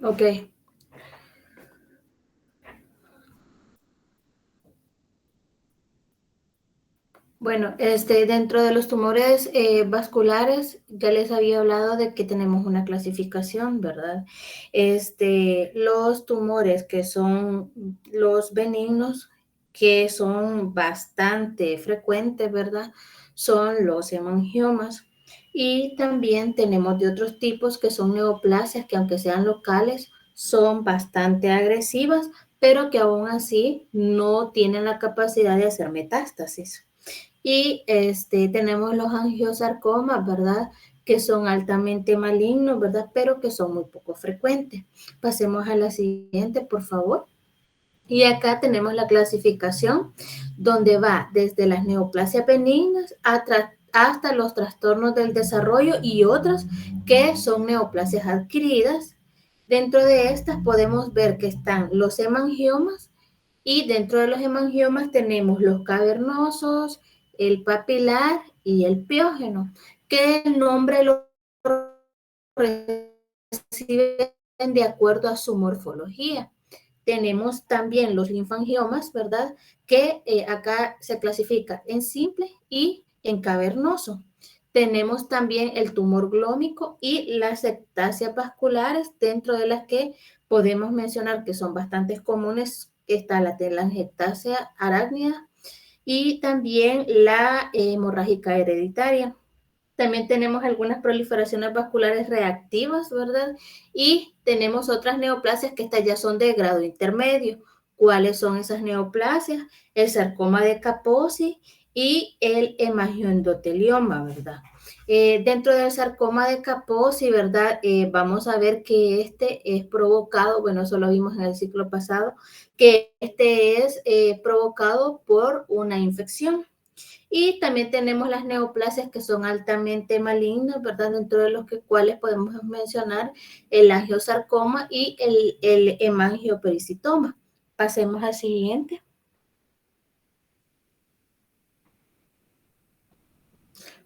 Ok. Bueno, dentro de los tumores vasculares, ya les había hablado de que tenemos una clasificación, ¿verdad? Los tumores que son los benignos, que son bastante frecuentes, ¿verdad? Son los hemangiomas. Y también tenemos de otros tipos que son neoplasias, que aunque sean locales, son bastante agresivas, pero que aún así no tienen la capacidad de hacer metástasis. Y tenemos los angiosarcomas, ¿verdad? Que son altamente malignos, ¿verdad? Pero que son muy poco frecuentes. Pasemos a la siguiente, por favor. Y acá tenemos la clasificación donde va desde las neoplasias benignas hasta los trastornos del desarrollo y otras que son neoplasias adquiridas. Dentro de estas podemos ver que están los hemangiomas y dentro de los hemangiomas tenemos los cavernosos, el papilar y el piógeno, que el nombre lo reciben de acuerdo a su morfología. Tenemos también los linfangiomas, ¿verdad? Que acá se clasifica en simple y en cavernoso. Tenemos también el tumor glómico y las ectasias vasculares, dentro de las que podemos mencionar que son bastante comunes. Está la telangiectasia arácnida y también la hemorrágica hereditaria. También tenemos algunas proliferaciones vasculares reactivas, ¿verdad? Y tenemos otras neoplasias que estas ya son de grado intermedio. ¿Cuáles son esas neoplasias? El sarcoma de Kaposi y el hemangioendotelioma, ¿verdad? Dentro del sarcoma de Kaposi, ¿verdad? Vamos a ver que este es provocado, bueno, eso lo vimos en el ciclo pasado, que este es provocado por una infección. Y también tenemos las neoplasias que son altamente malignas, ¿verdad? Dentro de los cuales podemos mencionar el angiosarcoma y el hemangiopericitoma. Pasemos al siguiente.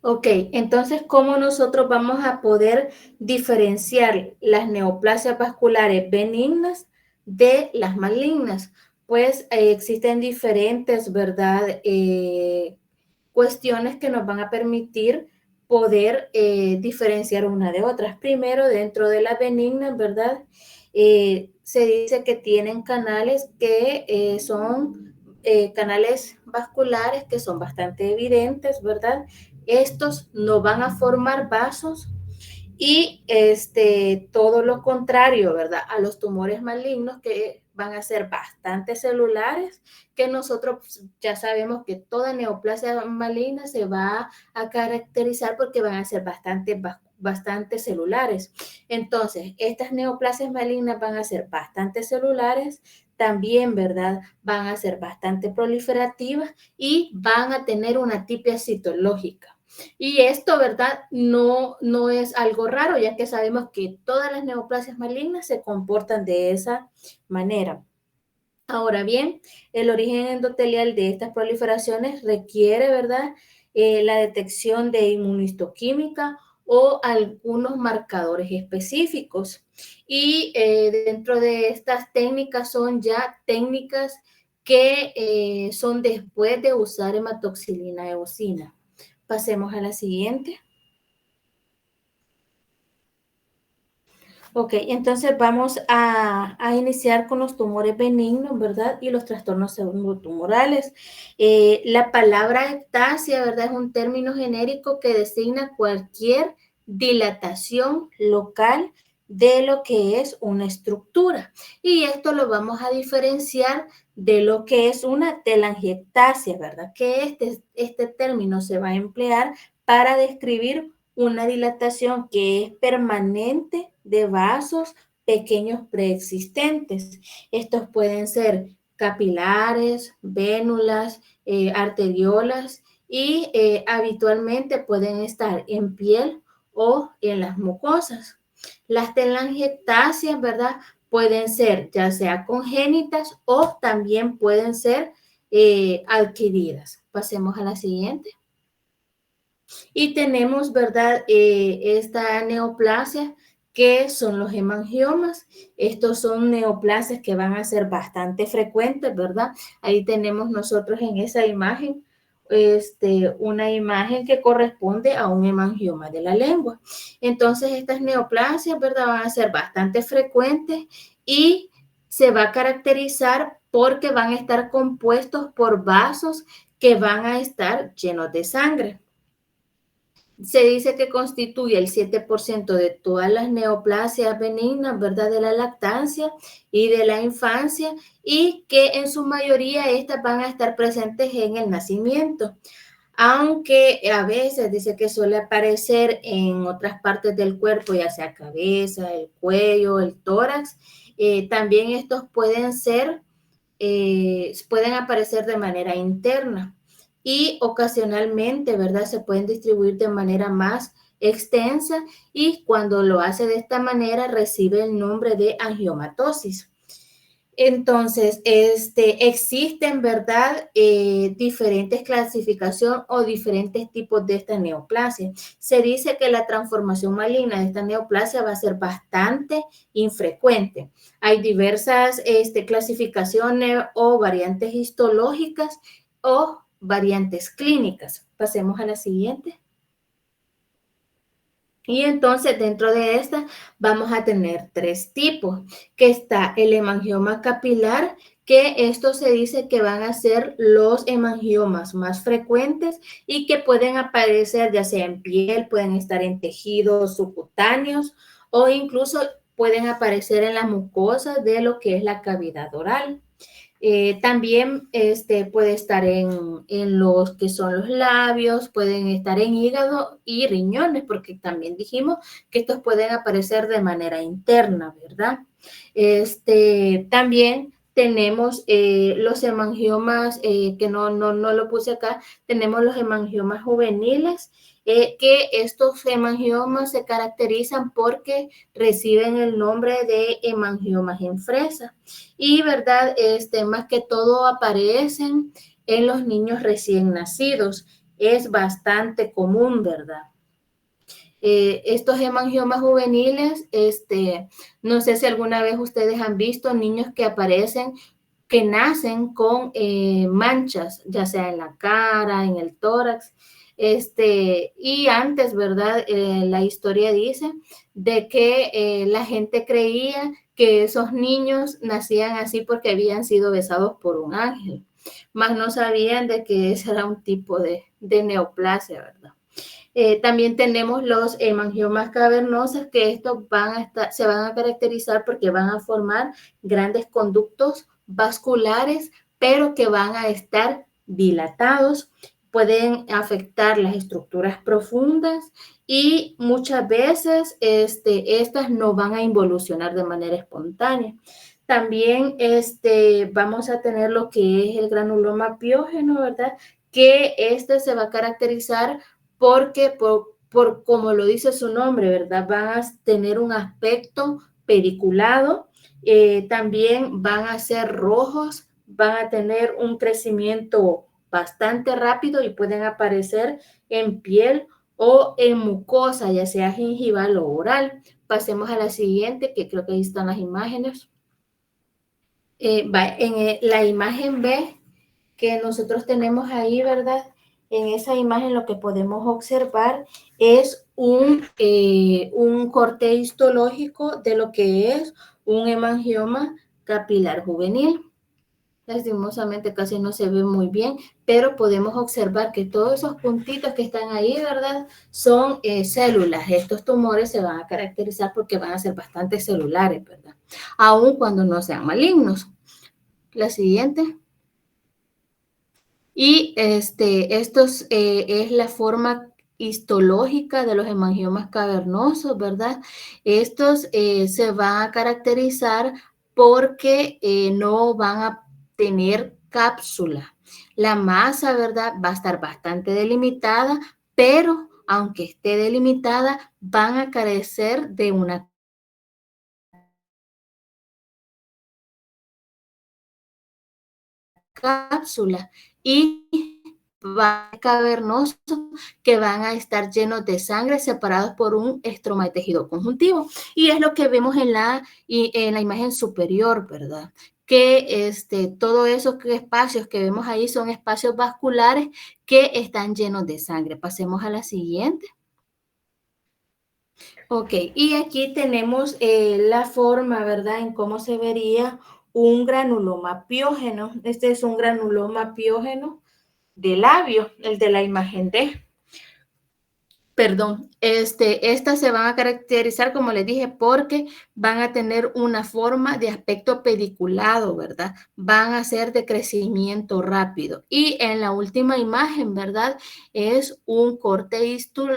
Ok, entonces, ¿cómo nosotros vamos a poder diferenciar las neoplasias vasculares benignas de las malignas? Pues existen diferentes, ¿verdad? Cuestiones que nos van a permitir poder diferenciar una de otras. Primero, dentro de las benignas, ¿verdad? Se dice que tienen canales que son canales vasculares que son bastante evidentes, ¿verdad? Estos no van a formar vasos y todo lo contrario, ¿verdad? A los tumores malignos que van a ser bastante celulares, que nosotros ya sabemos que toda neoplasia maligna se va a caracterizar porque van a ser bastante celulares. Entonces, estas neoplasias malignas van a ser bastante celulares, también, ¿verdad? Van a ser bastante proliferativas y van a tener una tipia citológica. Y esto, ¿verdad? No es algo raro, ya que sabemos que todas las neoplasias malignas se comportan de esa manera. Ahora bien, el origen endotelial de estas proliferaciones requiere, ¿verdad?, la detección de inmunistoquímica o algunos marcadores específicos. Y dentro de estas técnicas son ya técnicas que son después de usar hematoxilina eosina. Pasemos a la siguiente. Ok, entonces vamos a iniciar con los tumores benignos, ¿verdad? Y los trastornos pseudotumorales. La palabra ectasia, ¿verdad? Es un término genérico que designa cualquier dilatación local de lo que es una estructura. Y esto lo vamos a diferenciar de lo que es una telangiectasia, ¿verdad? Que este término se va a emplear para describir una dilatación que es permanente de vasos pequeños preexistentes. Estos pueden ser capilares, vénulas, arteriolas y habitualmente pueden estar en piel o en las mucosas. Las telangiectasias, ¿verdad? Pueden ser ya sea congénitas o también pueden ser adquiridas. Pasemos a la siguiente. Y tenemos, ¿verdad? Esta neoplasia ¿Qué son los hemangiomas? Estos son neoplasias que van a ser bastante frecuentes, ¿verdad? Ahí tenemos nosotros en esa imagen una imagen que corresponde a un hemangioma de la lengua. Entonces, estas neoplasias, ¿verdad? Van a ser bastante frecuentes y se va a caracterizar porque van a estar compuestos por vasos que van a estar llenos de sangre. Se dice que constituye el 7% de todas las neoplasias benignas, ¿verdad? De la lactancia y de la infancia, y que en su mayoría estas van a estar presentes en el nacimiento. Aunque a veces dice que suele aparecer en otras partes del cuerpo, ya sea cabeza, el cuello, el tórax, también estos pueden aparecer de manera interna y ocasionalmente, ¿verdad? Se pueden distribuir de manera más extensa y cuando lo hace de esta manera recibe el nombre de angiomatosis. Entonces, existen, ¿verdad? Diferentes clasificaciones o diferentes tipos de esta neoplasia. Se dice que la transformación maligna de esta neoplasia va a ser bastante infrecuente. Hay diversas clasificaciones o variantes histológicas o variantes clínicas. Pasemos a la siguiente. Y entonces dentro de esta vamos a tener tres tipos, que está el hemangioma capilar, que esto se dice que van a ser los hemangiomas más frecuentes y que pueden aparecer ya sea en piel, pueden estar en tejidos subcutáneos o incluso pueden aparecer en la mucosa de lo que es la cavidad oral. También puede estar en los que son los labios, pueden estar en hígado y riñones, porque también dijimos que estos pueden aparecer de manera interna, ¿verdad? También tenemos los hemangiomas, que no lo puse acá, tenemos los hemangiomas juveniles, que estos hemangiomas se caracterizan porque reciben el nombre de hemangiomas en fresa y, ¿verdad? Más que todo aparecen en los niños recién nacidos. Es bastante común, ¿verdad? Estos hemangiomas juveniles, no sé si alguna vez ustedes han visto niños que aparecen, que nacen con manchas, ya sea en la cara, en el tórax, y antes, ¿verdad? La historia dice de que la gente creía que esos niños nacían así porque habían sido besados por un ángel, mas no sabían de que ese era un tipo de neoplasia, ¿verdad? También tenemos los hemangiomas cavernosos, que estos se van a caracterizar porque van a formar grandes conductos vasculares, pero que van a estar dilatados, pueden afectar las estructuras profundas y muchas veces estas no van a involucionar de manera espontánea. También vamos a tener lo que es el granuloma piógeno, ¿verdad? Que se va a caracterizar porque como lo dice su nombre, ¿verdad? Van a tener un aspecto pediculado, también van a ser rojos, van a tener un crecimiento bastante rápido y pueden aparecer en piel o en mucosa, ya sea gingival o oral. Pasemos a la siguiente, que creo que ahí están las imágenes. En la imagen B que nosotros tenemos ahí, ¿verdad? En esa imagen lo que podemos observar es un corte histológico de lo que es un hemangioma capilar juvenil. Lastimosamente casi no se ve muy bien, pero podemos observar que todos esos puntitos que están ahí, ¿verdad? Son células. Estos tumores se van a caracterizar porque van a ser bastante celulares, ¿verdad? Aun cuando no sean malignos. La siguiente. Y es la forma histológica de los hemangiomas cavernosos, ¿verdad? Estos se van a caracterizar porque no van a tener cápsula. La masa, ¿verdad? Va a estar bastante delimitada, pero aunque esté delimitada, van a carecer de una cápsula y cavernosos que van a estar llenos de sangre separados por un estroma de tejido conjuntivo. Y es lo que vemos en la imagen superior, ¿verdad? Que todos esos espacios que vemos ahí son espacios vasculares que están llenos de sangre. Pasemos a la siguiente. Ok, y aquí tenemos la forma, ¿verdad? En cómo se vería un granuloma piógeno. Este es un granuloma piógeno de labio, el de la imagen D. Perdón, estas se van a caracterizar, como les dije, porque van a tener una forma de aspecto pediculado, ¿verdad? Van a ser de crecimiento rápido. Y en la última imagen, ¿verdad? Es un corte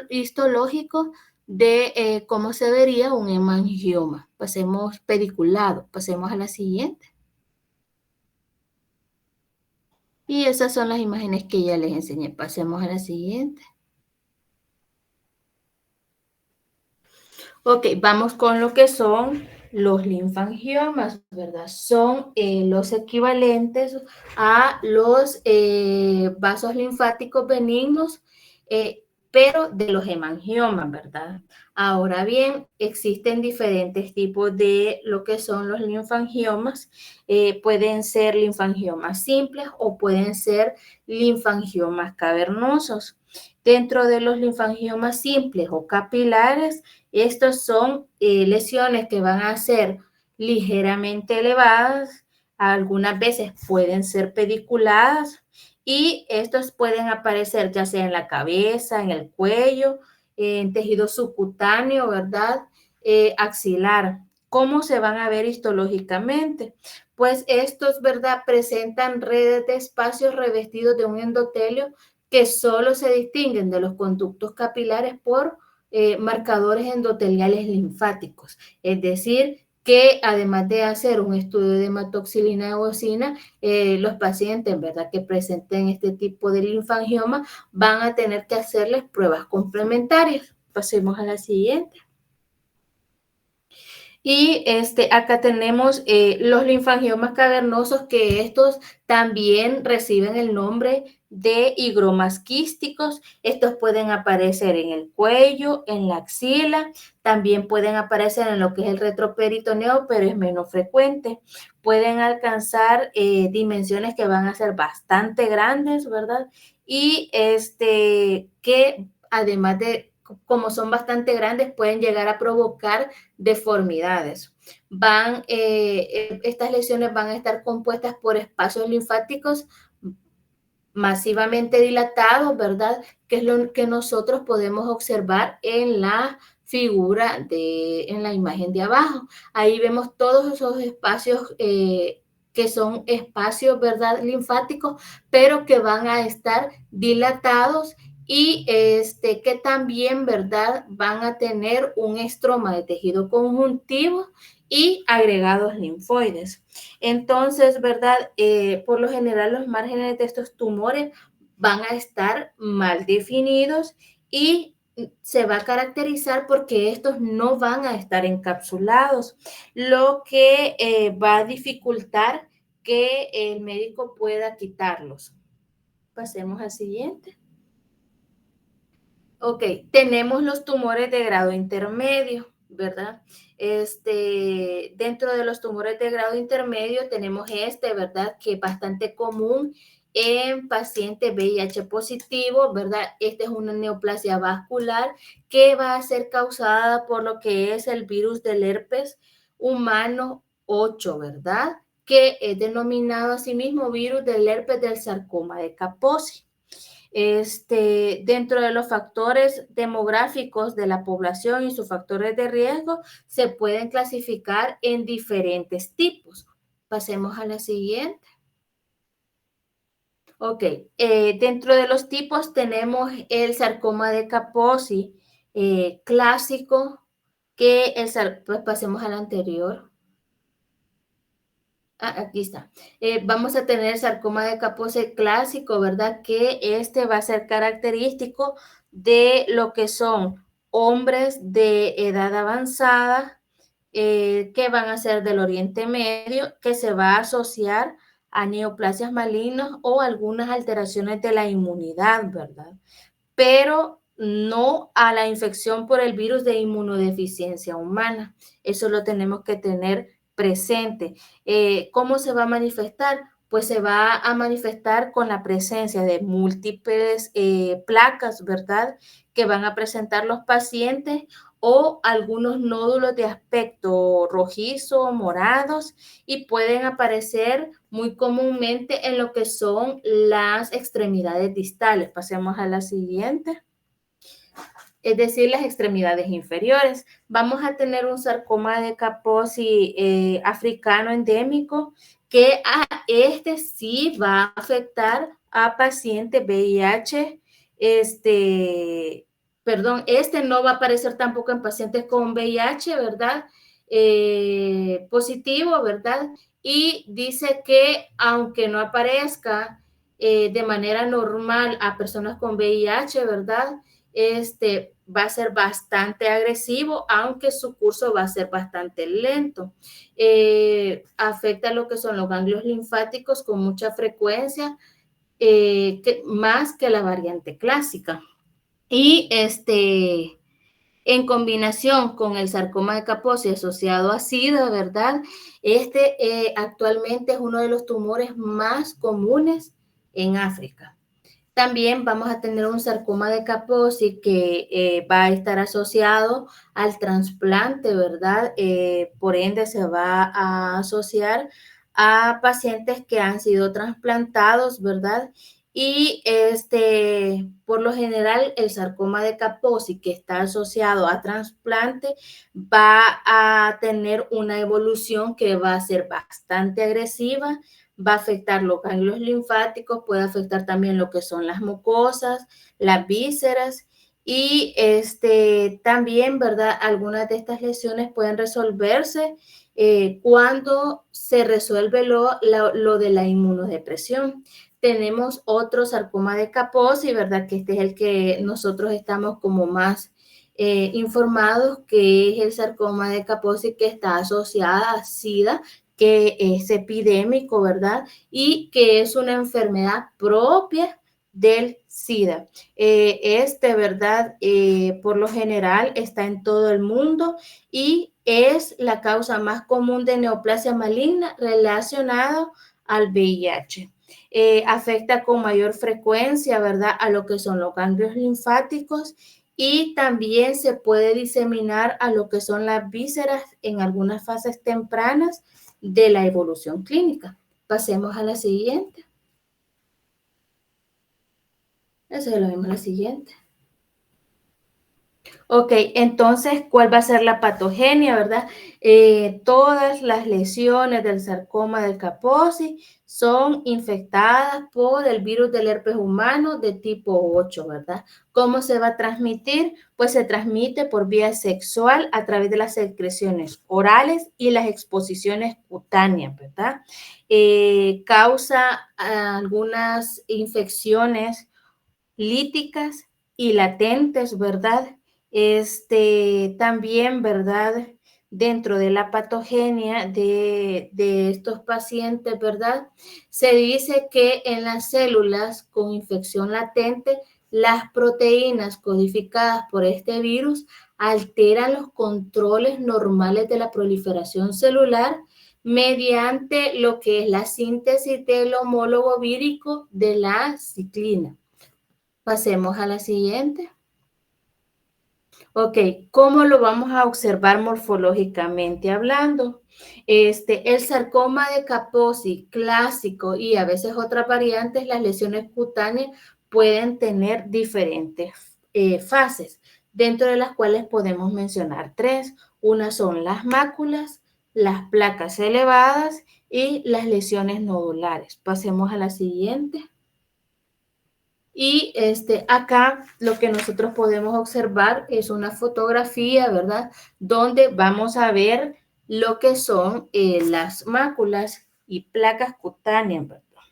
histológico de cómo se vería un hemangioma. Pasemos pediculado, pasemos a la siguiente. Y esas son las imágenes que ya les enseñé. Pasemos a la siguiente. Ok, vamos con lo que son los linfangiomas, ¿verdad? Son los equivalentes a los vasos linfáticos benignos, pero de los hemangiomas, ¿verdad? Ahora bien, existen diferentes tipos de lo que son los linfangiomas. Pueden ser linfangiomas simples o pueden ser linfangiomas cavernosos. Dentro de los linfangiomas simples o capilares, estos son lesiones que van a ser ligeramente elevadas, algunas veces pueden ser pediculadas y estos pueden aparecer ya sea en la cabeza, en el cuello, en tejido subcutáneo, ¿verdad? Axilar. ¿Cómo se van a ver histológicamente? Pues estos, ¿verdad? Presentan redes de espacios revestidos de un endotelio que solo se distinguen de los conductos capilares por marcadores endoteliales linfáticos, es decir, que además de hacer un estudio de hematoxilina eosina, los pacientes, ¿verdad?, que presenten este tipo de linfangioma van a tener que hacerles pruebas complementarias. Pasemos a la siguiente. Y acá tenemos los linfangiomas cavernosos, que estos también reciben el nombre de higromas quísticos. Estos pueden aparecer en el cuello, en la axila, también pueden aparecer en lo que es el retroperitoneo, pero es menos frecuente. Pueden alcanzar dimensiones que van a ser bastante grandes, ¿verdad? Y que además de, como son bastante grandes, pueden llegar a provocar deformidades. Estas lesiones van a estar compuestas por espacios linfáticos masivamente dilatados, ¿verdad? Que es lo que nosotros podemos observar en la figura en la imagen de abajo. Ahí vemos todos esos espacios que son espacios, ¿verdad?, linfáticos, pero que van a estar dilatados y que también, ¿verdad?, van a tener un estroma de tejido conjuntivo y agregados linfoides. Entonces, ¿verdad? Por lo general, los márgenes de estos tumores van a estar mal definidos y se va a caracterizar porque estos no van a estar encapsulados, lo que va a dificultar que el médico pueda quitarlos. Pasemos al siguiente. Ok, tenemos los tumores de grado intermedio, ¿verdad? Dentro de los tumores de grado intermedio tenemos ¿verdad? Que es bastante común en pacientes VIH positivo, ¿verdad? Esta es una neoplasia vascular que va a ser causada por lo que es el virus del herpes humano 8, ¿verdad? Que es denominado asimismo virus del herpes del sarcoma de Kaposi. Dentro de los factores demográficos de la población y sus factores de riesgo se pueden clasificar en diferentes tipos. Pasemos a la siguiente. Ok, dentro de los tipos tenemos el sarcoma de Kaposi clásico, pues pasemos al anterior. Aquí está. Vamos a tener el sarcoma de Kaposi clásico, ¿verdad? Que va a ser característico de lo que son hombres de edad avanzada, que van a ser del Oriente Medio, que se va a asociar a neoplasias malignas o algunas alteraciones de la inmunidad, ¿verdad? Pero no a la infección por el virus de inmunodeficiencia humana. Eso lo tenemos que tener presente. ¿Cómo se va a manifestar? Pues se va a manifestar con la presencia de múltiples placas, ¿verdad? Que van a presentar los pacientes o algunos nódulos de aspecto rojizo, morados, y pueden aparecer muy comúnmente en lo que son las extremidades distales. Pasemos a la siguiente, es decir, las extremidades inferiores. Vamos a tener un sarcoma de Kaposi africano endémico, que este sí va a afectar a pacientes VIH. Este no va a aparecer tampoco en pacientes con VIH, ¿verdad? Positivo, ¿verdad? Y dice que aunque no aparezca de manera normal a personas con VIH, ¿verdad? Va a ser bastante agresivo, aunque su curso va a ser bastante lento. Afecta lo que son los ganglios linfáticos con mucha frecuencia, más que la variante clásica. Y en combinación con el sarcoma de Kaposi asociado a SIDA, ¿verdad? Actualmente es uno de los tumores más comunes en África. También vamos a tener un sarcoma de Kaposi que va a estar asociado al trasplante, ¿verdad? Por ende, se va a asociar a pacientes que han sido trasplantados, ¿verdad? Y por lo general, el sarcoma de Kaposi que está asociado a trasplante va a tener una evolución que va a ser bastante agresiva, va a afectar los ganglios linfáticos, puede afectar también lo que son las mucosas, las vísceras y también, ¿verdad? Algunas de estas lesiones pueden resolverse cuando se resuelve lo de la inmunodepresión. Tenemos otro sarcoma de Kaposi, ¿verdad? Que este es el que nosotros estamos como más informados, que es el sarcoma de Kaposi que está asociada a SIDA, que es epidémico, ¿verdad? Y que es una enfermedad propia del SIDA. ¿Verdad? Por lo general está en todo el mundo y es la causa más común de neoplasia maligna relacionada al VIH. Afecta con mayor frecuencia, ¿verdad?, a lo que son los ganglios linfáticos y también se puede diseminar a lo que son las vísceras en algunas fases tempranas de la evolución clínica. Pasemos a la siguiente. Eso ya lo vimos en la siguiente. Ok, entonces, ¿cuál va a ser la patogenia, verdad? Todas las lesiones del sarcoma del Kaposi son infectadas por el virus del herpes humano de tipo 8, ¿verdad? ¿Cómo se va a transmitir? Pues se transmite por vía sexual a través de las secreciones orales y las exposiciones cutáneas, ¿verdad? Causa algunas infecciones líticas y latentes, ¿verdad? También, ¿verdad? Dentro de la patogenia de estos pacientes, ¿verdad? Se dice que en las células con infección latente, las proteínas codificadas por este virus alteran los controles normales de la proliferación celular mediante lo que es la síntesis del homólogo vírico de la ciclina. Pasemos a la siguiente. Ok, ¿cómo lo vamos a observar morfológicamente hablando? El sarcoma de Kaposi clásico y a veces otras variantes, las lesiones cutáneas pueden tener diferentes fases, dentro de las cuales podemos mencionar tres. Una son las máculas, las placas elevadas y las lesiones nodulares. Pasemos a la siguiente. Y acá lo que nosotros podemos observar es una fotografía, ¿verdad? Donde vamos a ver lo que son las máculas y placas cutáneas, ¿verdad?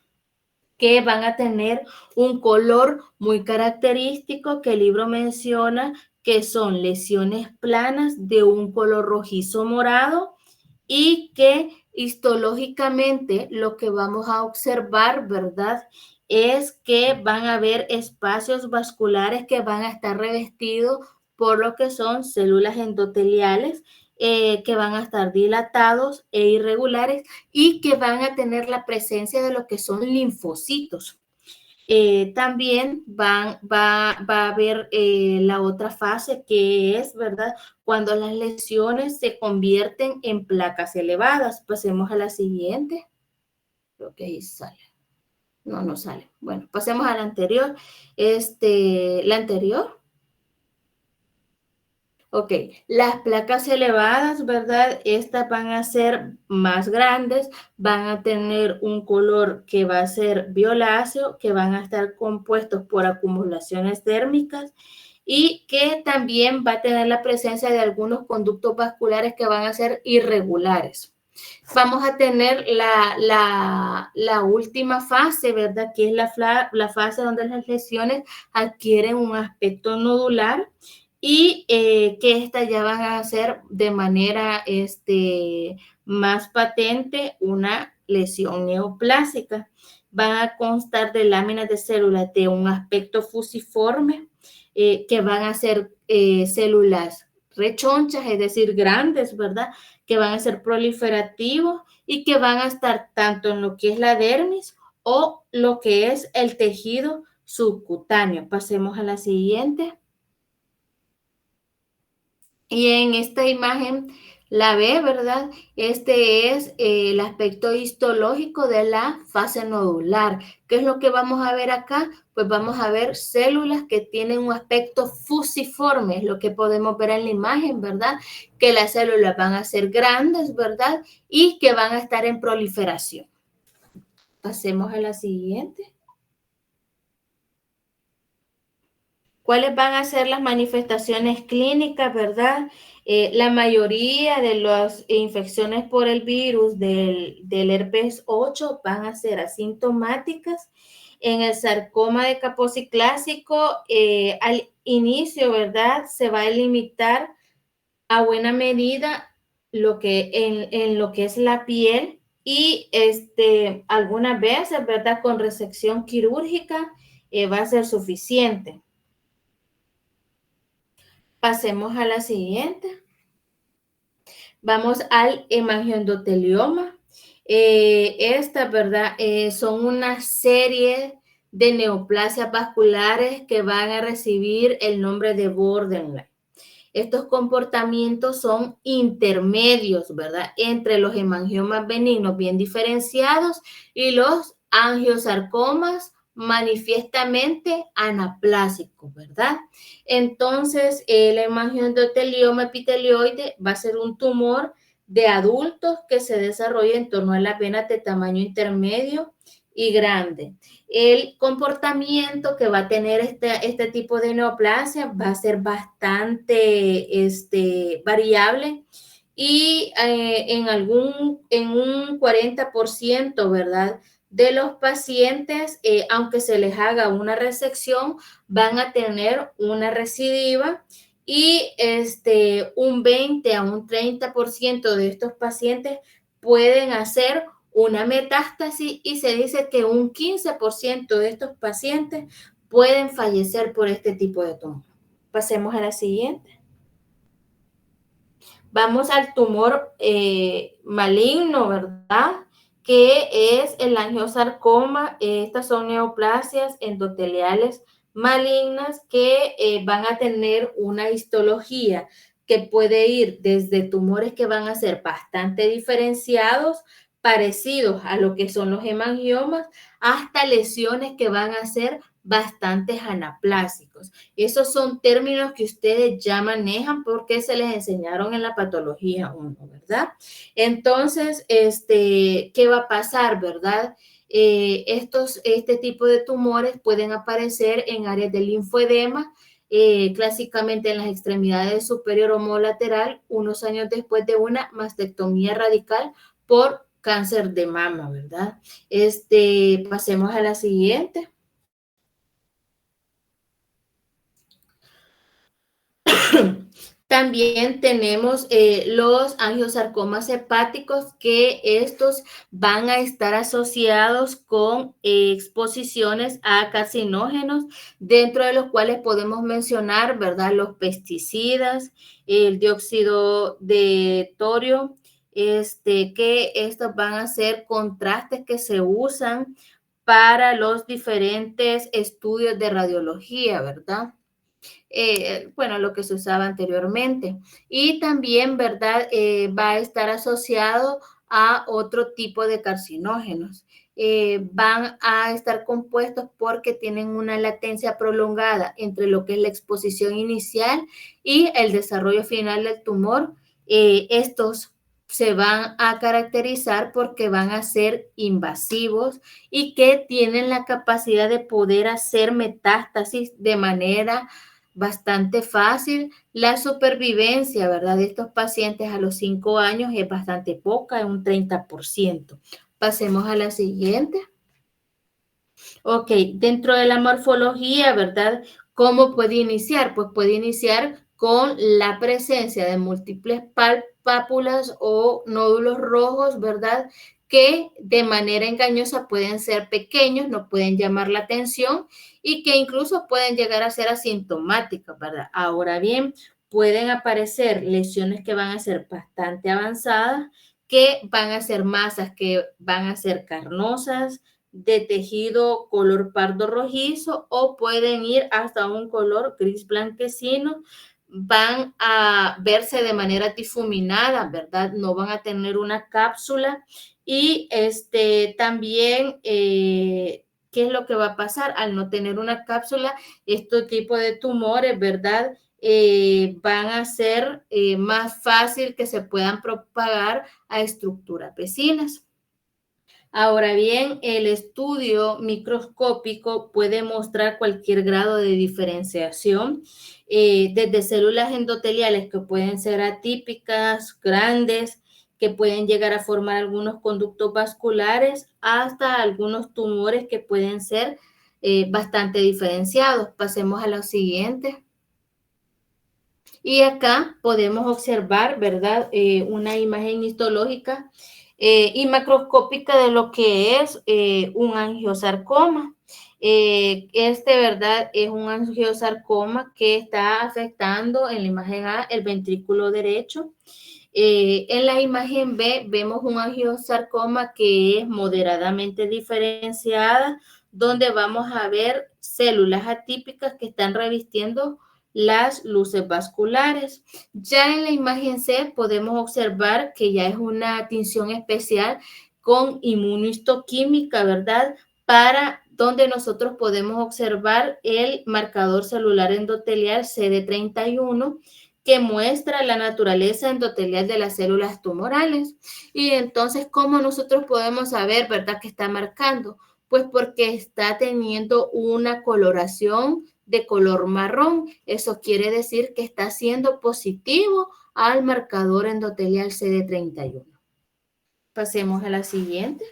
Que van a tener un color muy característico que el libro menciona, que son lesiones planas de un color rojizo morado y que histológicamente lo que vamos a observar, ¿verdad? Es que van a haber espacios vasculares que van a estar revestidos por lo que son células endoteliales, que van a estar dilatados e irregulares y que van a tener la presencia de lo que son linfocitos. También va a haber la otra fase que es, ¿verdad? Cuando las lesiones se convierten en placas elevadas. Pasemos a la siguiente. Creo que ahí sale. No, no sale. Bueno, pasemos a la anterior. La anterior. Ok, las placas elevadas, ¿verdad? Estas van a ser más grandes, van a tener un color que va a ser violáceo, que van a estar compuestos por acumulaciones térmicas y que también va a tener la presencia de algunos conductos vasculares que van a ser irregulares. Vamos a tener la última fase, ¿verdad? Que es la fase donde las lesiones adquieren un aspecto nodular y que estas ya van a ser de manera más patente una lesión neoplásica. Van a constar de láminas de células de un aspecto fusiforme, que van a ser células rechonchas, es decir, grandes, ¿verdad? Que van a ser proliferativos y que van a estar tanto en lo que es la dermis o lo que es el tejido subcutáneo. Pasemos a la siguiente. Y en esta imagen la ve, ¿verdad? Este es el aspecto histológico de la fase nodular. ¿Qué es lo que vamos a ver acá? Pues vamos a ver células que tienen un aspecto fusiforme, es lo que podemos ver en la imagen, ¿verdad? Que las células van a ser grandes, ¿verdad? Y que van a estar en proliferación. Pasemos a la siguiente. ¿Cuáles van a ser las manifestaciones clínicas, verdad? La mayoría de las infecciones por el virus del herpes 8 van a ser asintomáticas. En el sarcoma de Kaposi clásico, al inicio, ¿verdad? Se va a limitar a buena medida en lo que es la piel y algunas veces, ¿verdad? Con resección quirúrgica va a ser suficiente. Pasemos a la siguiente. Vamos al hemangioendotelioma. Esta, ¿verdad? Son una serie de neoplasias vasculares que van a recibir el nombre de borderline. Estos comportamientos son intermedios, ¿verdad? Entre los hemangiomas benignos bien diferenciados y los angiosarcomas manifiestamente anaplásicos, ¿verdad? Entonces, el hemangiosarcoma epitelioide va a ser un tumor de adultos que se desarrolla en torno a las venas de tamaño intermedio y grande. El comportamiento que va a tener este tipo de neoplasia va a ser bastante variable y en un 40%, ¿verdad? De los pacientes, aunque se les haga una resección, van a tener una recidiva y un 20 a un 30% de estos pacientes pueden hacer una metástasis y se dice que un 15% de estos pacientes pueden fallecer por este tipo de tumor. Pasemos a la siguiente. Vamos al tumor maligno, ¿verdad? Que es el angiosarcoma. Estas son neoplasias endoteliales malignas que van a tener una histología que puede ir desde tumores que van a ser bastante diferenciados, parecidos a lo que son los hemangiomas, hasta lesiones que van a ser bastante anaplásicos. Esos son términos que ustedes ya manejan porque se les enseñaron en la patología 1, ¿verdad? Entonces, ¿qué va a pasar, verdad? Este tipo de tumores pueden aparecer en áreas del linfoedema, clásicamente en las extremidades superior homolateral, unos años después de una mastectomía radical por cáncer de mama, ¿verdad? Pasemos a la siguiente. También tenemos los angiosarcomas hepáticos, que estos van a estar asociados con exposiciones a carcinógenos, dentro de los cuales podemos mencionar, ¿verdad? Los pesticidas, el dióxido de torio, que estos van a ser contrastes que se usan para los diferentes estudios de radiología, ¿verdad? Bueno, lo que se usaba anteriormente. Y también, ¿verdad? Va a estar asociado a otro tipo de carcinógenos. Van a estar compuestos porque tienen una latencia prolongada entre lo que es la exposición inicial y el desarrollo final del tumor. Estos se van a caracterizar porque van a ser invasivos y que tienen la capacidad de poder hacer metástasis de manera bastante fácil. La supervivencia, ¿verdad? De estos pacientes a los 5 años es bastante poca, es un 30%. Pasemos a la siguiente. Ok, dentro de la morfología, ¿verdad? ¿Cómo puede iniciar? Pues puede iniciar con la presencia de múltiples pápulas o nódulos rojos, ¿verdad? Que de manera engañosa pueden ser pequeños, no pueden llamar la atención y que incluso pueden llegar a ser asintomáticos, ¿verdad? Ahora bien, pueden aparecer lesiones que van a ser bastante avanzadas, que van a ser masas que van a ser carnosas, de tejido color pardo rojizo, o pueden ir hasta un color gris blanquecino. Van a verse de manera difuminada, ¿verdad? No van a tener una cápsula. Y también, ¿qué es lo que va a pasar? Al no tener una cápsula, este tipo de tumores, ¿verdad? Van a ser más fácil que se puedan propagar a estructuras vecinas. Ahora bien, el estudio microscópico puede mostrar cualquier grado de diferenciación, desde células endoteliales que pueden ser atípicas, grandes, que pueden llegar a formar algunos conductos vasculares, hasta algunos tumores que pueden ser bastante diferenciados. Pasemos a lo siguiente. Y acá podemos observar, ¿verdad? Una imagen histológica y macroscópica de lo que es un angiosarcoma. ¿Verdad? Es un angiosarcoma que está afectando en la imagen A el ventrículo derecho. En la imagen B vemos un angiosarcoma que es moderadamente diferenciada, donde vamos a ver células atípicas que están revistiendo las luces vasculares. Ya en la imagen C podemos observar que ya es una tinción especial con inmunohistoquímica, ¿verdad? Para donde nosotros podemos observar el marcador celular endotelial CD31, que muestra la naturaleza endotelial de las células tumorales. Y entonces, ¿cómo nosotros podemos saber, verdad, que está marcando? Pues porque está teniendo una coloración de color marrón. Eso quiere decir que está siendo positivo al marcador endotelial CD31. Pasemos a la siguiente.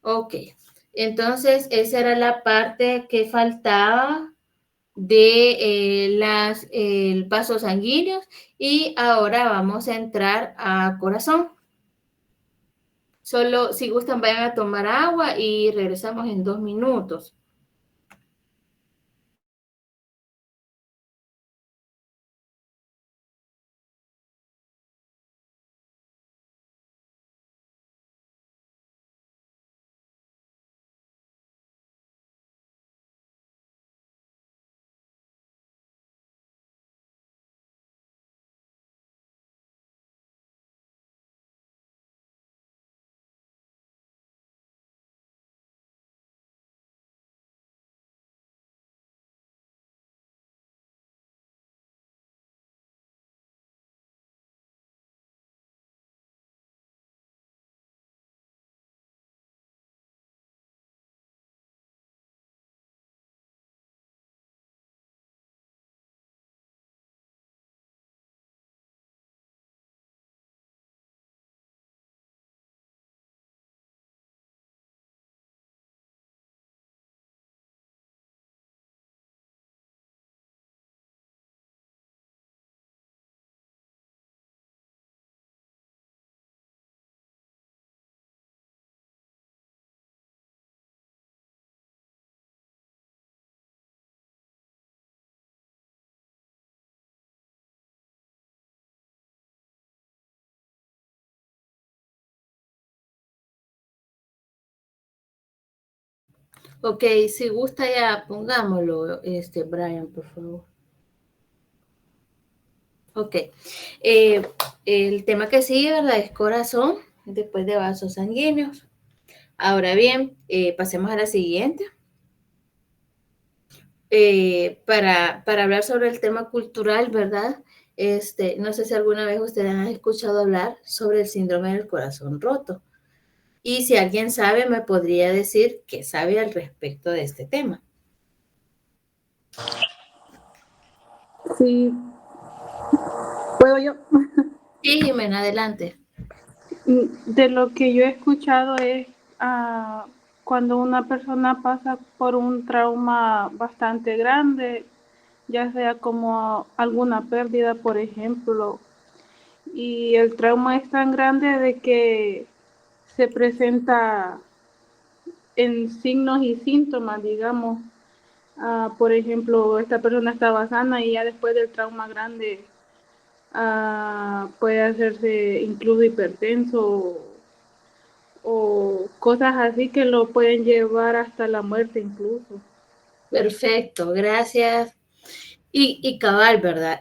Ok, entonces esa era la parte que faltaba de vasos sanguíneos, y ahora vamos a entrar a corazón. Solo si gustan vayan a tomar agua y regresamos en 2 minutos. Ok, si gusta ya pongámoslo, Brian, por favor. Ok. Eh, el tema que sigue, ¿verdad? Es corazón, después de vasos sanguíneos. Ahora bien, pasemos a la siguiente. Para hablar sobre el tema cultural, ¿verdad? No sé si alguna vez ustedes han escuchado hablar sobre el síndrome del corazón roto. Y si alguien sabe, me podría decir qué sabe al respecto de este tema. Sí, puedo yo. Sí, Jimena, adelante. De lo que yo he escuchado es cuando una persona pasa por un trauma bastante grande, ya sea como alguna pérdida, por ejemplo, y el trauma es tan grande de que se presenta en signos y síntomas, digamos. Por ejemplo, esta persona estaba sana y ya después del trauma grande puede hacerse incluso hipertenso o cosas así que lo pueden llevar hasta la muerte incluso. Perfecto, gracias. Y cabal, ¿verdad?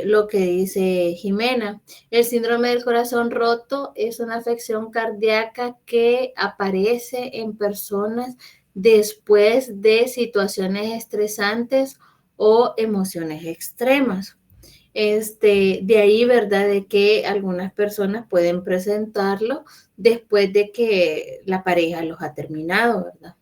Lo que dice Jimena, el síndrome del corazón roto es una afección cardíaca que aparece en personas después de situaciones estresantes o emociones extremas. De ahí, ¿verdad? De que algunas personas pueden presentarlo después de que la pareja los ha terminado, ¿verdad?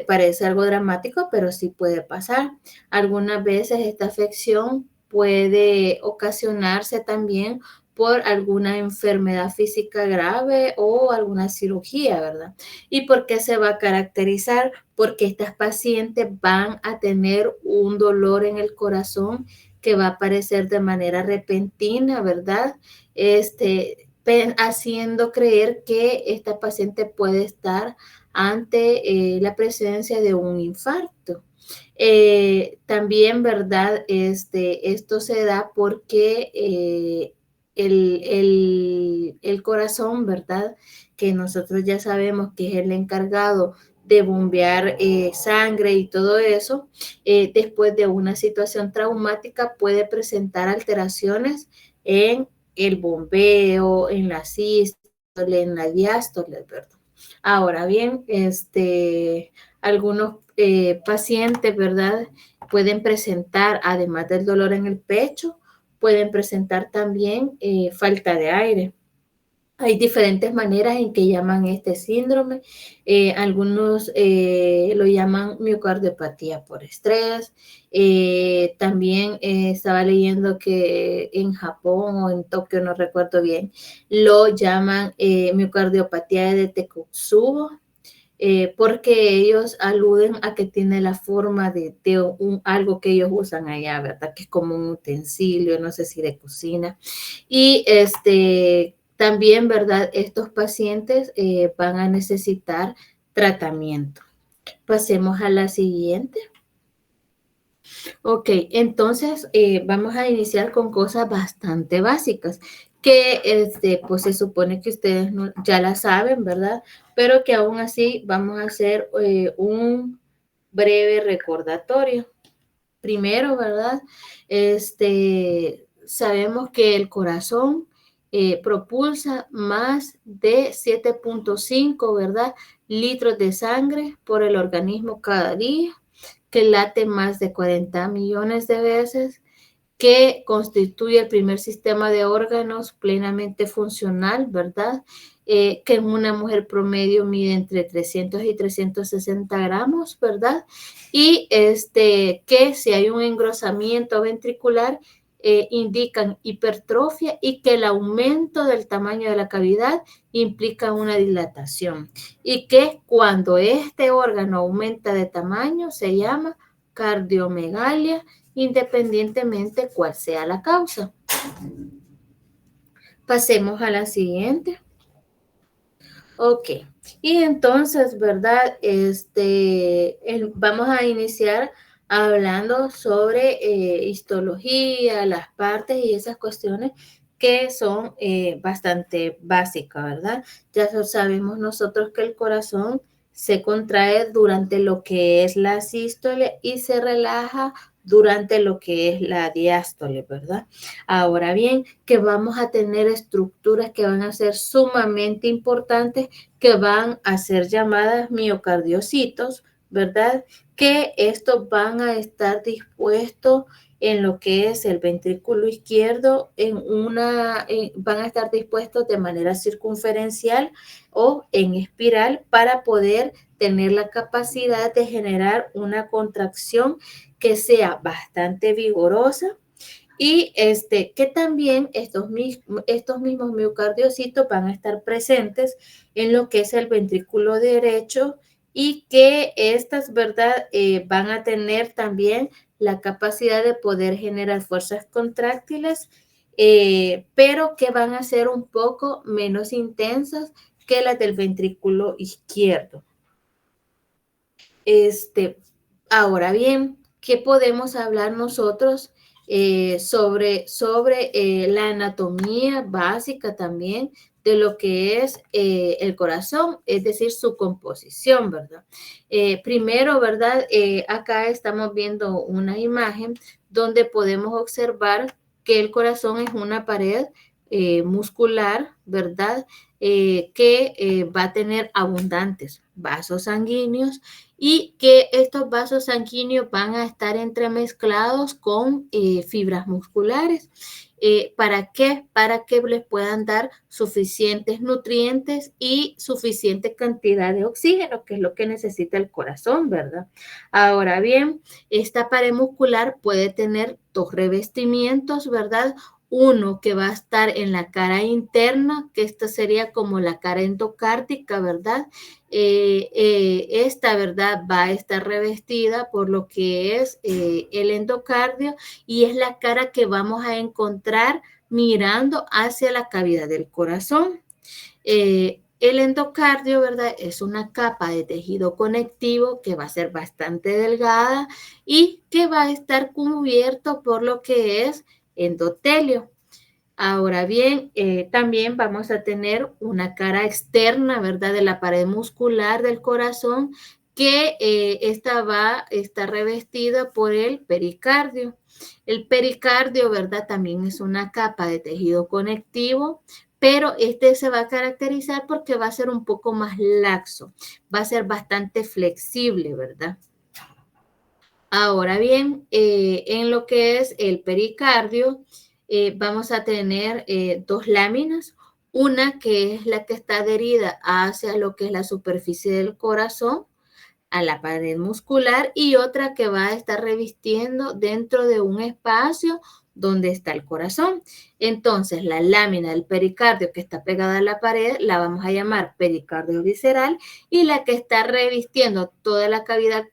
Parece algo dramático, pero sí puede pasar. Algunas veces esta afección puede ocasionarse también por alguna enfermedad física grave o alguna cirugía, ¿verdad? ¿Y por qué se va a caracterizar? Porque estas pacientes van a tener un dolor en el corazón que va a aparecer de manera repentina, ¿verdad? Haciendo creer que esta paciente puede estar ante la presencia de un infarto. También, ¿verdad? Esto se da porque el corazón, ¿verdad? Que nosotros ya sabemos que es el encargado de bombear sangre y todo eso, después de una situación traumática puede presentar alteraciones en el bombeo, en la sístole, en la diástole, ¿verdad? Ahora bien, algunos pacientes, ¿verdad? Pueden presentar, además del dolor en el pecho, pueden presentar también falta de aire. Hay diferentes maneras en que llaman este síndrome. Algunos lo llaman miocardiopatía por estrés. También estaba leyendo que en Japón o en Tokio, no recuerdo bien, lo llaman miocardiopatía de Takotsubo. Porque ellos aluden a que tiene la forma de algo que ellos usan allá, ¿verdad? Que es como un utensilio, no sé si de cocina. Y también, ¿verdad? Estos pacientes van a necesitar tratamiento. Pasemos a la siguiente. Ok, entonces vamos a iniciar con cosas bastante básicas que pues se supone que ustedes ya la saben, ¿verdad? Pero que aún así vamos a hacer un breve recordatorio. Primero, ¿verdad? Sabemos que el corazón propulsa más de 7.5, ¿verdad? Litros de sangre por el organismo cada día, que late más de 40 millones de veces, que constituye el primer sistema de órganos plenamente funcional, ¿verdad? Que en una mujer promedio mide entre 300 y 360 gramos, ¿verdad? Y que si hay un engrosamiento ventricular, indican hipertrofia y que el aumento del tamaño de la cavidad implica una dilatación. Y que cuando este órgano aumenta de tamaño se llama cardiomegalia, independientemente cuál sea la causa. Pasemos a la siguiente. Ok, y entonces, ¿verdad? Vamos a iniciar hablando sobre histología, las partes y esas cuestiones que son bastante básicas, ¿verdad? Ya sabemos nosotros que el corazón se contrae durante lo que es la sístole y se relaja durante lo que es la diástole, ¿verdad? Ahora bien, que vamos a tener estructuras que van a ser sumamente importantes, que van a ser llamadas miocardiocitos, ¿verdad? Que estos van a estar dispuestos en lo que es el ventrículo izquierdo, van a estar dispuestos de manera circunferencial o en espiral para poder tener la capacidad de generar una contracción que sea bastante vigorosa y que también estos mismos miocardiocitos van a estar presentes en lo que es el ventrículo derecho y que estas, ¿verdad? Van a tener también la capacidad de poder generar fuerzas contráctiles, pero que van a ser un poco menos intensas que las del ventrículo izquierdo. Ahora bien, ¿qué podemos hablar nosotros sobre la anatomía básica también de lo que es el corazón, es decir, su composición, ¿verdad? Primero, ¿verdad? Acá estamos viendo una imagen donde podemos observar que el corazón es una pared muscular, ¿verdad? Que va a tener abundantes vasos sanguíneos y que estos vasos sanguíneos van a estar entremezclados con fibras musculares. ¿Para qué? Para que les puedan dar suficientes nutrientes y suficiente cantidad de oxígeno, que es lo que necesita el corazón, ¿verdad? Ahora bien, esta pared muscular puede tener dos revestimientos, ¿verdad? Uno que va a estar en la cara interna, que esta sería como la cara endocárdica, ¿verdad? Esta, ¿verdad? Va a estar revestida por lo que es el endocardio y es la cara que vamos a encontrar mirando hacia la cavidad del corazón. El endocardio, ¿verdad? Es una capa de tejido conectivo que va a ser bastante delgada y que va a estar cubierto por lo que es endotelio. Ahora bien, también vamos a tener una cara externa, ¿verdad? De la pared muscular del corazón, que esta va a estar revestida por el pericardio. El pericardio, ¿verdad? También es una capa de tejido conectivo, pero este se va a caracterizar porque va a ser un poco más laxo, va a ser bastante flexible, ¿verdad? Ahora bien, en lo que es el pericardio, vamos a tener dos láminas, una que es la que está adherida hacia lo que es la superficie del corazón, a la pared muscular, y otra que va a estar revistiendo dentro de un espacio donde está el corazón. Entonces, la lámina del pericardio que está pegada a la pared la vamos a llamar pericardio visceral y la que está revistiendo toda la cavidad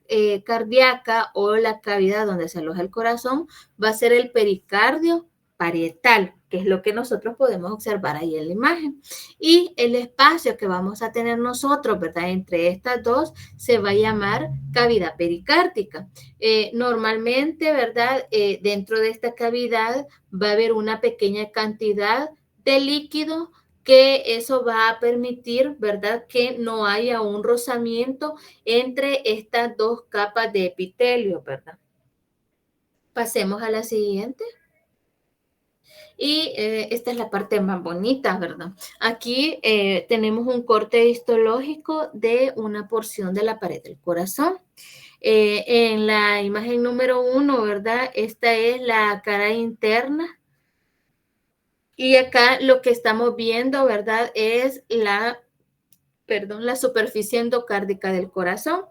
cardíaca o la cavidad donde se aloja el corazón va a ser el pericardio parietal, que es lo que nosotros podemos observar ahí en la imagen. Y el espacio que vamos a tener nosotros, ¿verdad? Entre estas dos se va a llamar cavidad pericárdica. Normalmente, ¿verdad? Dentro de esta cavidad va a haber una pequeña cantidad de líquido que eso va a permitir, ¿verdad? Que no haya un rozamiento entre estas dos capas de epitelio, ¿verdad? Pasemos a la siguiente. Y esta es la parte más bonita, ¿verdad? Aquí tenemos un corte histológico de una porción de la pared del corazón. En la imagen número 1, ¿verdad? Esta es la cara interna. Y acá lo que estamos viendo, ¿verdad? Es la superficie endocárdica del corazón.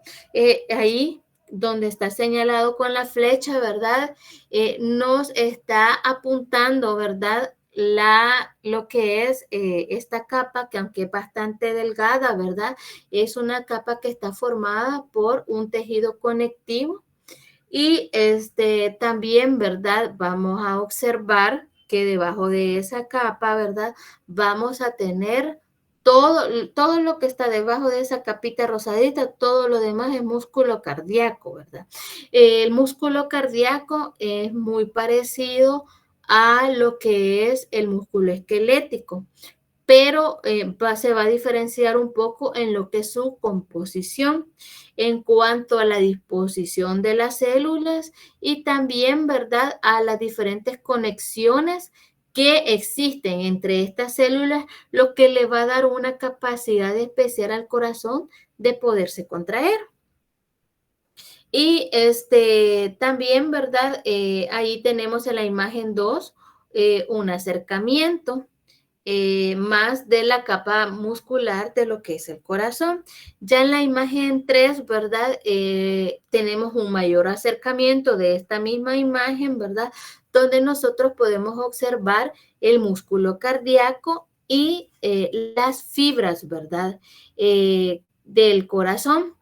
Ahí donde está señalado con la flecha, ¿verdad? Nos está apuntando, ¿verdad? Lo que es esta capa, que aunque es bastante delgada, ¿verdad? Es una capa que está formada por un tejido conectivo. Y también, ¿verdad? Vamos a observar que debajo de esa capa, ¿verdad? Vamos a tener todo lo que está debajo de esa capita rosadita, todo lo demás es músculo cardíaco, ¿verdad? El músculo cardíaco es muy parecido a lo que es el músculo esquelético, pero se va a diferenciar un poco en lo que es su composición, en cuanto a la disposición de las células y también, ¿verdad?, a las diferentes conexiones que existen entre estas células, lo que le va a dar una capacidad especial al corazón de poderse contraer. Y también, ¿verdad? Ahí tenemos en la imagen 2 un acercamiento más de la capa muscular de lo que es el corazón. Ya en la imagen 3, ¿verdad? Tenemos un mayor acercamiento de esta misma imagen, ¿verdad? Donde nosotros podemos observar el músculo cardíaco y las fibras, ¿verdad? Del corazón.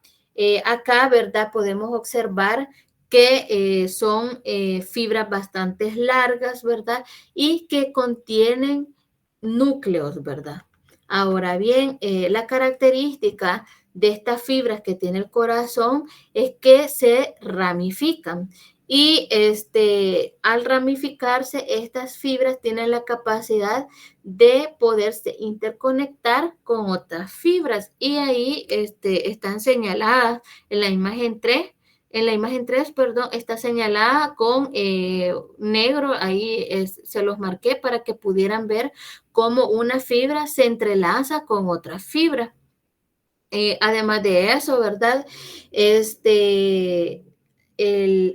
Acá, ¿verdad? Podemos observar que son fibras bastante largas, ¿verdad? Y que contienen núcleos, ¿verdad? Ahora bien, la característica de estas fibras que tiene el corazón es que se ramifican y al ramificarse, estas fibras tienen la capacidad de poderse interconectar con otras fibras y ahí están señaladas en la imagen 3. En la imagen 3, perdón, está señalada con negro, ahí se los marqué para que pudieran ver cómo una fibra se entrelaza con otra fibra. Además de eso, ¿verdad?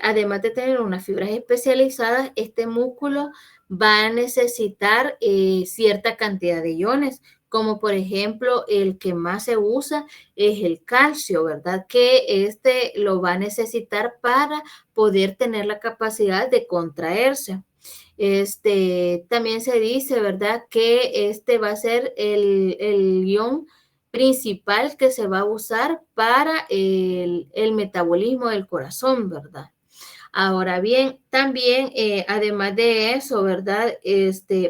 Además de tener unas fibras especializadas, este músculo va a necesitar cierta cantidad de iones, como por ejemplo el que más se usa es el calcio, ¿verdad? Que lo va a necesitar para poder tener la capacidad de contraerse. También se dice, ¿verdad? Que este va a ser el ion principal que se va a usar para el metabolismo del corazón, ¿verdad? Ahora bien, también, además de eso, ¿verdad?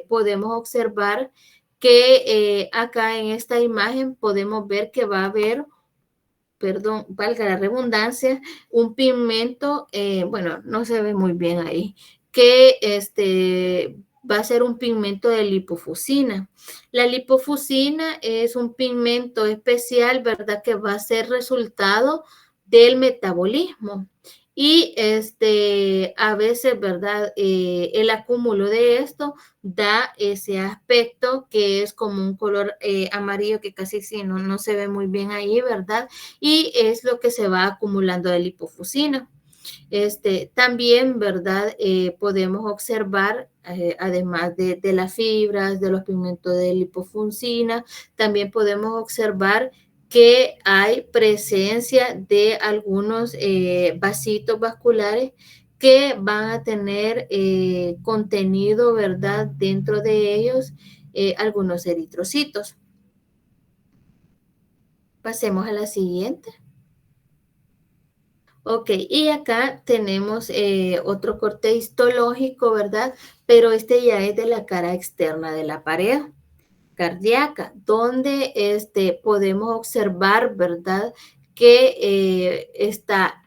Podemos observar que acá en esta imagen podemos ver que va a haber, perdón, valga la redundancia, un pigmento, bueno, no se ve muy bien ahí, que va a ser un pigmento de lipofusina. La lipofusina es un pigmento especial, ¿verdad? Que va a ser resultado del metabolismo. Y a veces, ¿verdad? El acúmulo de esto da ese aspecto que es como un color amarillo que casi sí, no se ve muy bien ahí, ¿verdad? Y es lo que se va acumulando de lipofusina. También, ¿verdad? Podemos observar, además de las fibras, de los pigmentos de lipofusina, también podemos observar que hay presencia de algunos vasitos vasculares que van a tener contenido, ¿verdad? Dentro de ellos, algunos eritrocitos. Pasemos a la siguiente. Ok, y acá tenemos otro corte histológico, ¿verdad? Pero este ya es de la cara externa de la pared cardíaca, donde podemos observar, ¿verdad? Que está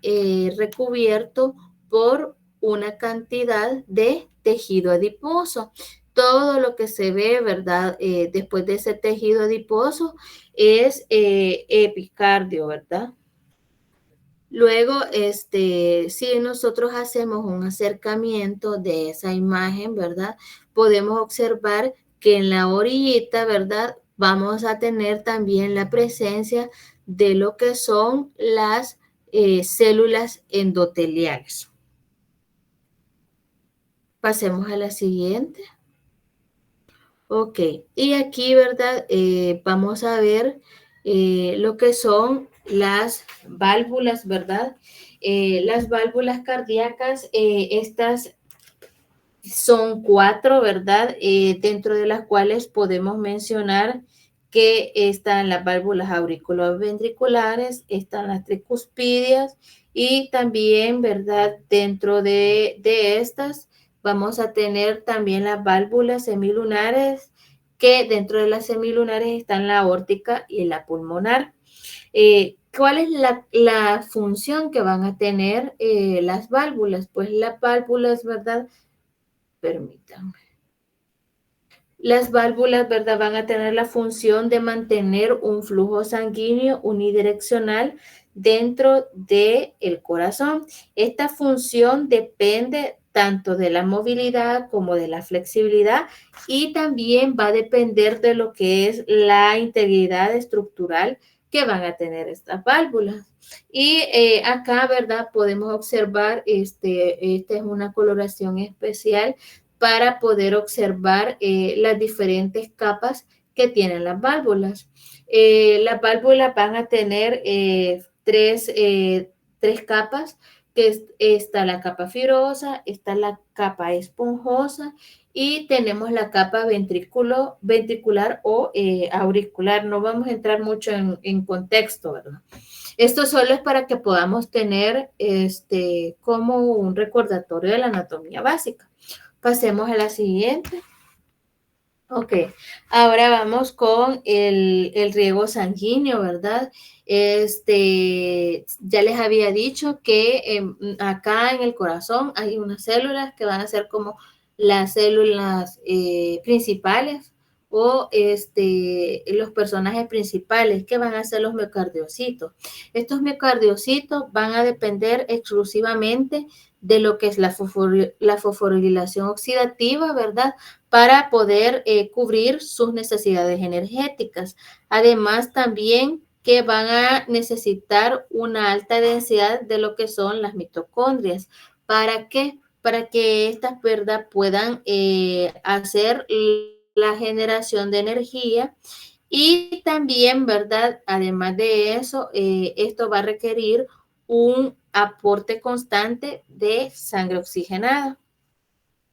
recubierto por una cantidad de tejido adiposo. Todo lo que se ve, ¿verdad? Después de ese tejido adiposo es epicardio, ¿verdad? Luego, si nosotros hacemos un acercamiento de esa imagen, ¿verdad? Podemos observar que en la orillita, ¿verdad? Vamos a tener también la presencia de lo que son las células endoteliales. Pasemos a la siguiente. Ok, y aquí, ¿verdad? Vamos a ver lo que son las válvulas, ¿verdad? Las válvulas cardíacas, estas son 4, ¿verdad? Dentro de las cuales podemos mencionar que están las válvulas auriculoventriculares, están las tricuspidias y también, ¿verdad? Dentro de estas vamos a tener también las válvulas semilunares, que dentro de las semilunares están la aórtica y la pulmonar. ¿Cuál es la función que van a tener las válvulas? Pues las válvulas, ¿verdad? Permítanme. Las válvulas, ¿verdad?, van a tener la función de mantener un flujo sanguíneo unidireccional dentro del corazón. Esta función depende tanto de la movilidad como de la flexibilidad y también va a depender de lo que es la integridad estructural que van a tener estas válvulas. Y acá, ¿verdad?, podemos observar, esta es una coloración especial para poder observar las diferentes capas que tienen las válvulas. Las válvulas van a tener tres capas, que está la capa fibrosa, está la capa esponjosa y tenemos la capa ventricular o auricular. No vamos a entrar mucho en contexto, ¿verdad? Esto solo es para que podamos tener como un recordatorio de la anatomía básica. Pasemos a la siguiente. Ok, ahora vamos con el riego sanguíneo, ¿verdad? Ya les había dicho que acá en el corazón hay unas células que van a ser como las células principales o los personajes principales que van a ser los miocardiocitos. Estos miocardiocitos van a depender exclusivamente de lo que es la fosforilación oxidativa, ¿verdad?, para poder cubrir sus necesidades energéticas. Además, también que van a necesitar una alta densidad de lo que son las mitocondrias. ¿Para qué? Para que estas, ¿verdad?, puedan hacer la generación de energía. Y también, ¿verdad?, además de eso, esto va a requerir un aporte constante de sangre oxigenada,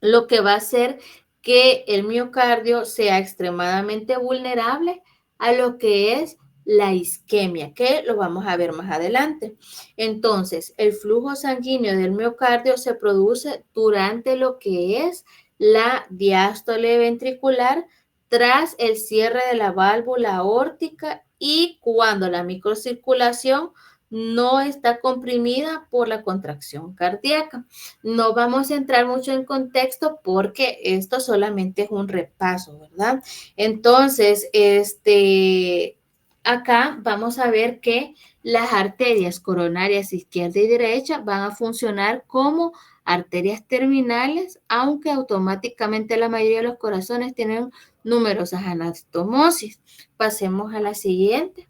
lo que va a hacer que el miocardio sea extremadamente vulnerable a lo que es la isquemia, que lo vamos a ver más adelante. Entonces, el flujo sanguíneo del miocardio se produce durante lo que es la diástole ventricular tras el cierre de la válvula aórtica y cuando la microcirculación no está comprimida por la contracción cardíaca. No vamos a entrar mucho en contexto porque esto solamente es un repaso, ¿verdad? Entonces, acá vamos a ver que las arterias coronarias izquierda y derecha van a funcionar como arterias terminales, aunque automáticamente la mayoría de los corazones tienen numerosas anastomosis. Pasemos a la siguiente.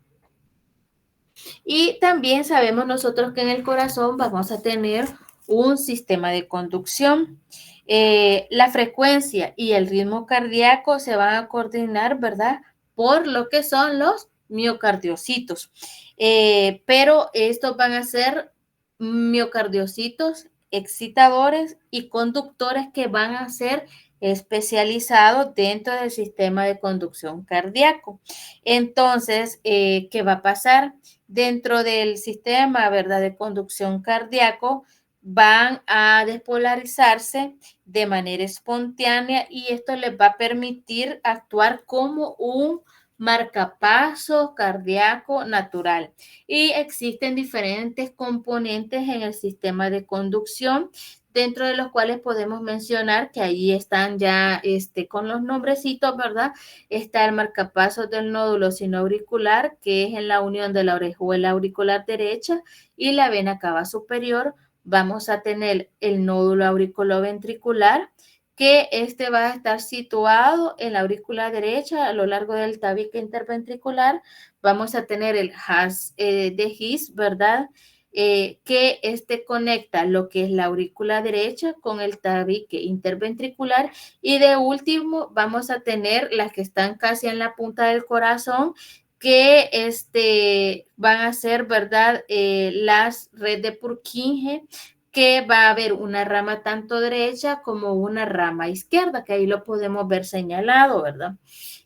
Y también sabemos nosotros que en el corazón vamos a tener un sistema de conducción. La frecuencia y el ritmo cardíaco se van a coordinar, ¿verdad?, por lo que son los miocardiocitos. Pero estos van a ser miocardiocitos excitadores y conductores que van a ser especializados dentro del sistema de conducción cardíaco. Entonces, ¿qué va a pasar? Dentro del sistema, ¿verdad?, de conducción cardíaco, van a despolarizarse de manera espontánea y esto les va a permitir actuar como un marcapaso cardíaco natural. Y existen diferentes componentes en el sistema de conducción, dentro de los cuales podemos mencionar que ahí están ya con los nombrecitos, ¿verdad? Está el marcapasos del nódulo sinoauricular, que es en la unión de la orejuela auricular derecha y la vena cava superior. Vamos a tener el nódulo auriculoventricular, que va a estar situado en la aurícula derecha a lo largo del tabique interventricular. Vamos a tener el haz de His, ¿verdad?, que conecta lo que es la aurícula derecha con el tabique interventricular. Y de último vamos a tener las que están casi en la punta del corazón, que van a ser, ¿verdad?, las redes de Purkinje, que va a haber una rama tanto derecha como una rama izquierda, que ahí lo podemos ver señalado, ¿verdad?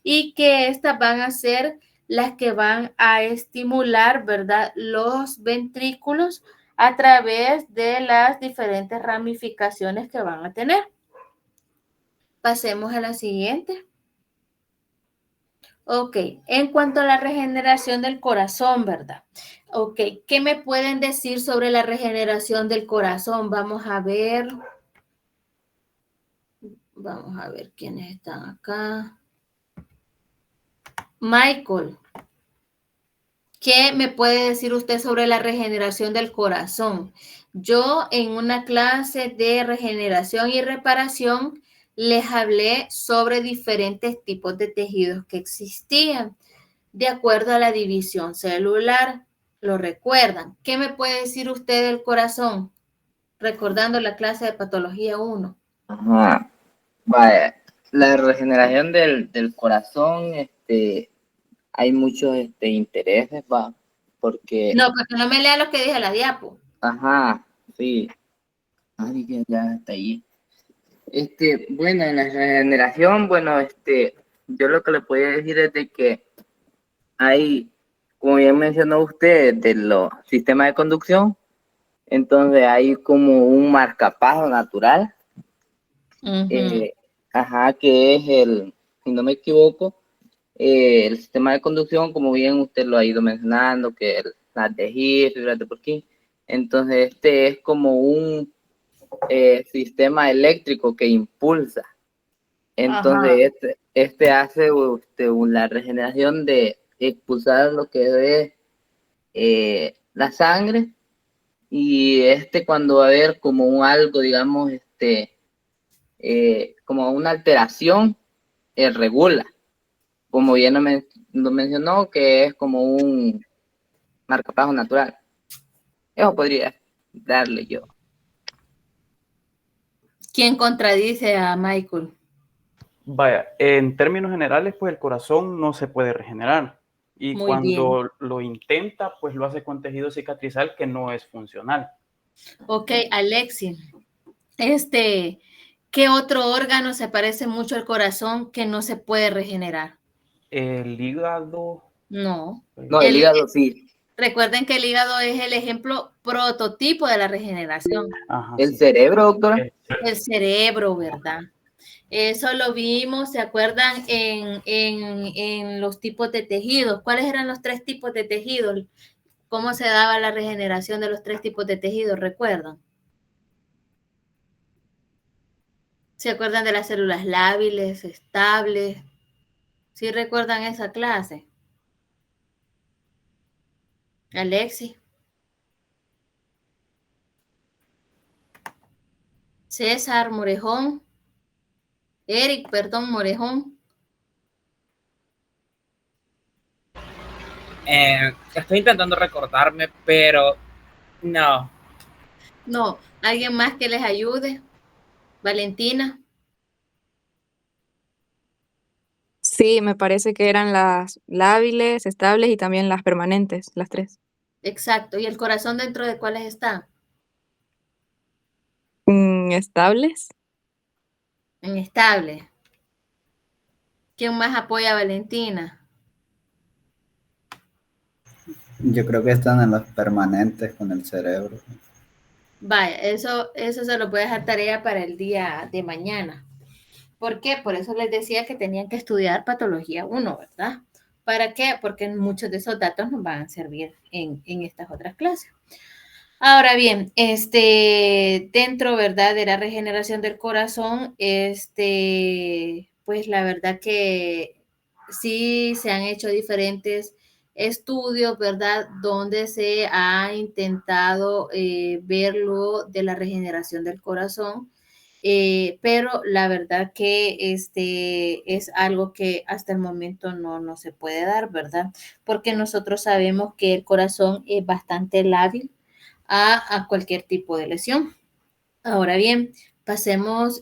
Y que estas van a ser las que van a estimular, ¿verdad?, los ventrículos a través de las diferentes ramificaciones que van a tener. Pasemos a la siguiente. Ok, en cuanto a la regeneración del corazón, ¿verdad? Ok, ¿qué me pueden decir sobre la regeneración del corazón? Vamos a ver quiénes están acá. Michael, ¿qué me puede decir usted sobre la regeneración del corazón? Yo en una clase de regeneración y reparación les hablé sobre diferentes tipos de tejidos que existían de acuerdo a la división celular. ¿Lo recuerdan? ¿Qué me puede decir usted del corazón? Recordando la clase de patología 1. Ajá. Vaya, la regeneración del corazón, hay muchos intereses, va, porque, No, porque no me lea lo que dije a la diapo. ajá, sí, ay, que ya está ahí. Bueno, en la regeneración, bueno, yo lo que le podía decir es de que hay, como ya mencionó usted, de los sistemas de conducción, entonces hay como un marcapaso natural, Ujú. eh, ajá, que es si no me equivoco, el sistema de conducción, como bien usted lo ha ido mencionando, que las de Higgs, fibras de Purkinje, entonces este es como un sistema eléctrico que impulsa. Entonces Ajá. este hace la regeneración de expulsar lo que es la sangre y cuando va a haber como un algo, digamos, como una alteración, regula. Como bien lo mencionó, que es como un marcapaso natural. Eso podría darle yo. ¿Quién contradice a Michael? Vaya, en términos generales, pues el corazón no se puede regenerar. Y Muy bien. cuando lo intenta, pues lo hace con tejido cicatrizal que no es funcional. Ok, Alexi, ¿qué otro órgano se parece mucho al corazón que no se puede regenerar? El hígado. No. No, el hígado sí. Recuerden que el hígado es el ejemplo prototipo de la regeneración. Ajá, El sí. cerebro, doctora. El cerebro, ¿verdad? Eso lo vimos, ¿se acuerdan? En los tipos de tejidos. ¿Cuáles eran los 3 tipos de tejidos? ¿Cómo se daba la regeneración de los 3 tipos de tejidos? ¿Recuerdan? ¿Se acuerdan de las células lábiles, estables? ¿Sí recuerdan esa clase? Alexi. César Morejón. Eric, perdón, Morejón. Estoy intentando recordarme, pero no. No, ¿alguien más que les ayude? Valentina. Sí, me parece que eran las lábiles, estables y también las permanentes, las 3. Exacto. ¿Y el corazón dentro de cuáles está? ¿Estables? En estable. ¿Quién más apoya a Valentina? Yo creo que están en los permanentes con el cerebro. Vaya, eso se lo puede dejar tarea para el día de mañana. ¿Por qué? Por eso les decía que tenían que estudiar patología 1, ¿verdad? ¿Para qué? Porque muchos de esos datos nos van a servir en estas otras clases. Ahora bien, dentro, ¿verdad? De la regeneración del corazón, pues la verdad que sí se han hecho diferentes estudios, ¿verdad? Donde se ha intentado verlo de la regeneración del corazón, pero la verdad que es algo que hasta el momento no se puede dar, ¿verdad? Porque nosotros sabemos que el corazón es bastante lábil a cualquier tipo de lesión. Ahora bien, pasemos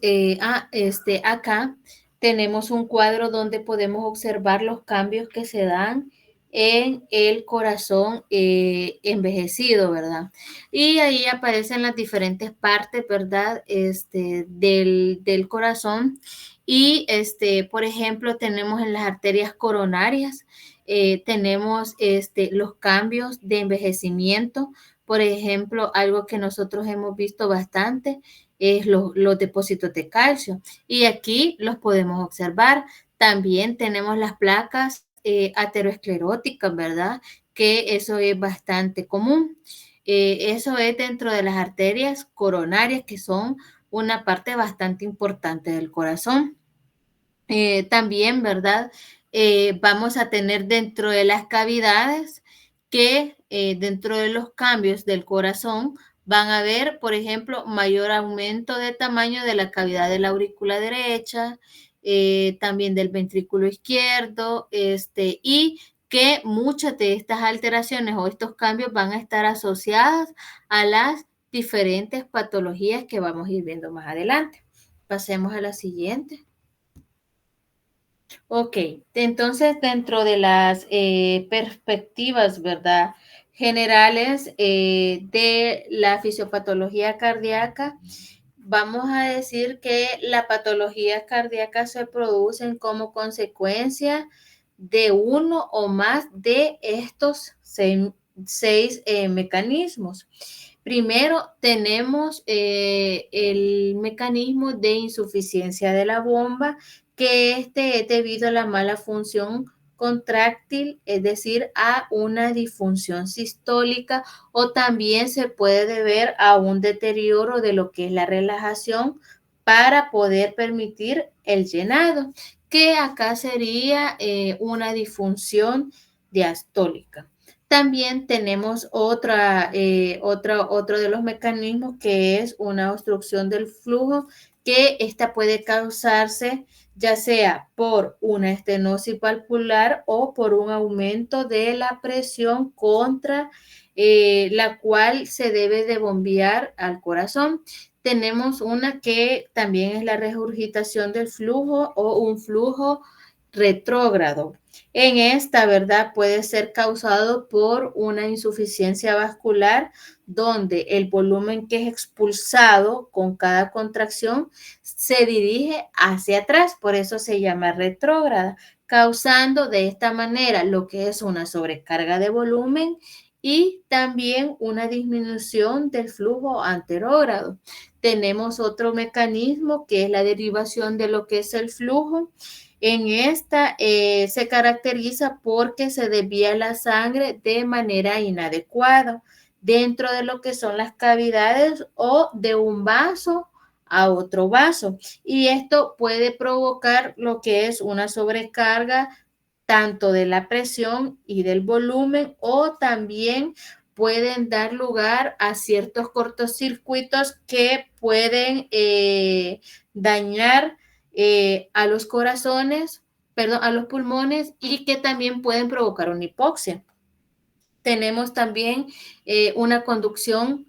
acá tenemos un cuadro donde podemos observar los cambios que se dan en el corazón envejecido, ¿verdad? Y ahí aparecen las diferentes partes, ¿verdad? Del corazón. Y por ejemplo, tenemos en las arterias coronarias, tenemos los cambios de envejecimiento. Por ejemplo, algo que nosotros hemos visto bastante es los depósitos de calcio. Y aquí los podemos observar. También tenemos las placas ateroscleróticas, ¿verdad? Que eso es bastante común. Eso es dentro de las arterias coronarias, que son una parte bastante importante del corazón. También, ¿verdad? vamos a tener dentro de las cavidades que dentro de los cambios del corazón van a haber, por ejemplo, mayor aumento de tamaño de la cavidad de la aurícula derecha, también del ventrículo izquierdo, y que muchas de estas alteraciones o estos cambios van a estar asociadas a las diferentes patologías que vamos a ir viendo más adelante. Pasemos a la siguiente. Ok, entonces dentro de las perspectivas, ¿verdad? Generales de la fisiopatología cardíaca, vamos a decir que la patología cardíaca se producen como consecuencia de uno o más de estos seis mecanismos. Primero tenemos el mecanismo de insuficiencia de la bomba, que es debido a la mala función contráctil, es decir, a una disfunción sistólica, o también se puede deber a un deterioro de lo que es la relajación para poder permitir el llenado, que acá sería una disfunción diastólica. También tenemos otro de los mecanismos, que es una obstrucción del flujo, que esta puede causarse ya sea por una estenosis valvular o por un aumento de la presión contra la cual se debe de bombear al corazón. Tenemos una que también es la regurgitación del flujo o un flujo retrógrado. En esta, ¿verdad? Puede ser causado por una insuficiencia vascular, donde el volumen que es expulsado con cada contracción se dirige hacia atrás, por eso se llama retrógrada, causando de esta manera lo que es una sobrecarga de volumen y también una disminución del flujo anterógrado. Tenemos otro mecanismo que es la derivación de lo que es el flujo. En esta se caracteriza porque se desvía la sangre de manera inadecuada dentro de lo que son las cavidades o de un vaso a otro vaso. Y esto puede provocar lo que es una sobrecarga tanto de la presión y del volumen, o también pueden dar lugar a ciertos cortocircuitos que pueden dañar a los corazones, perdón, a los pulmones, y que también pueden provocar una hipoxia. Tenemos también una conducción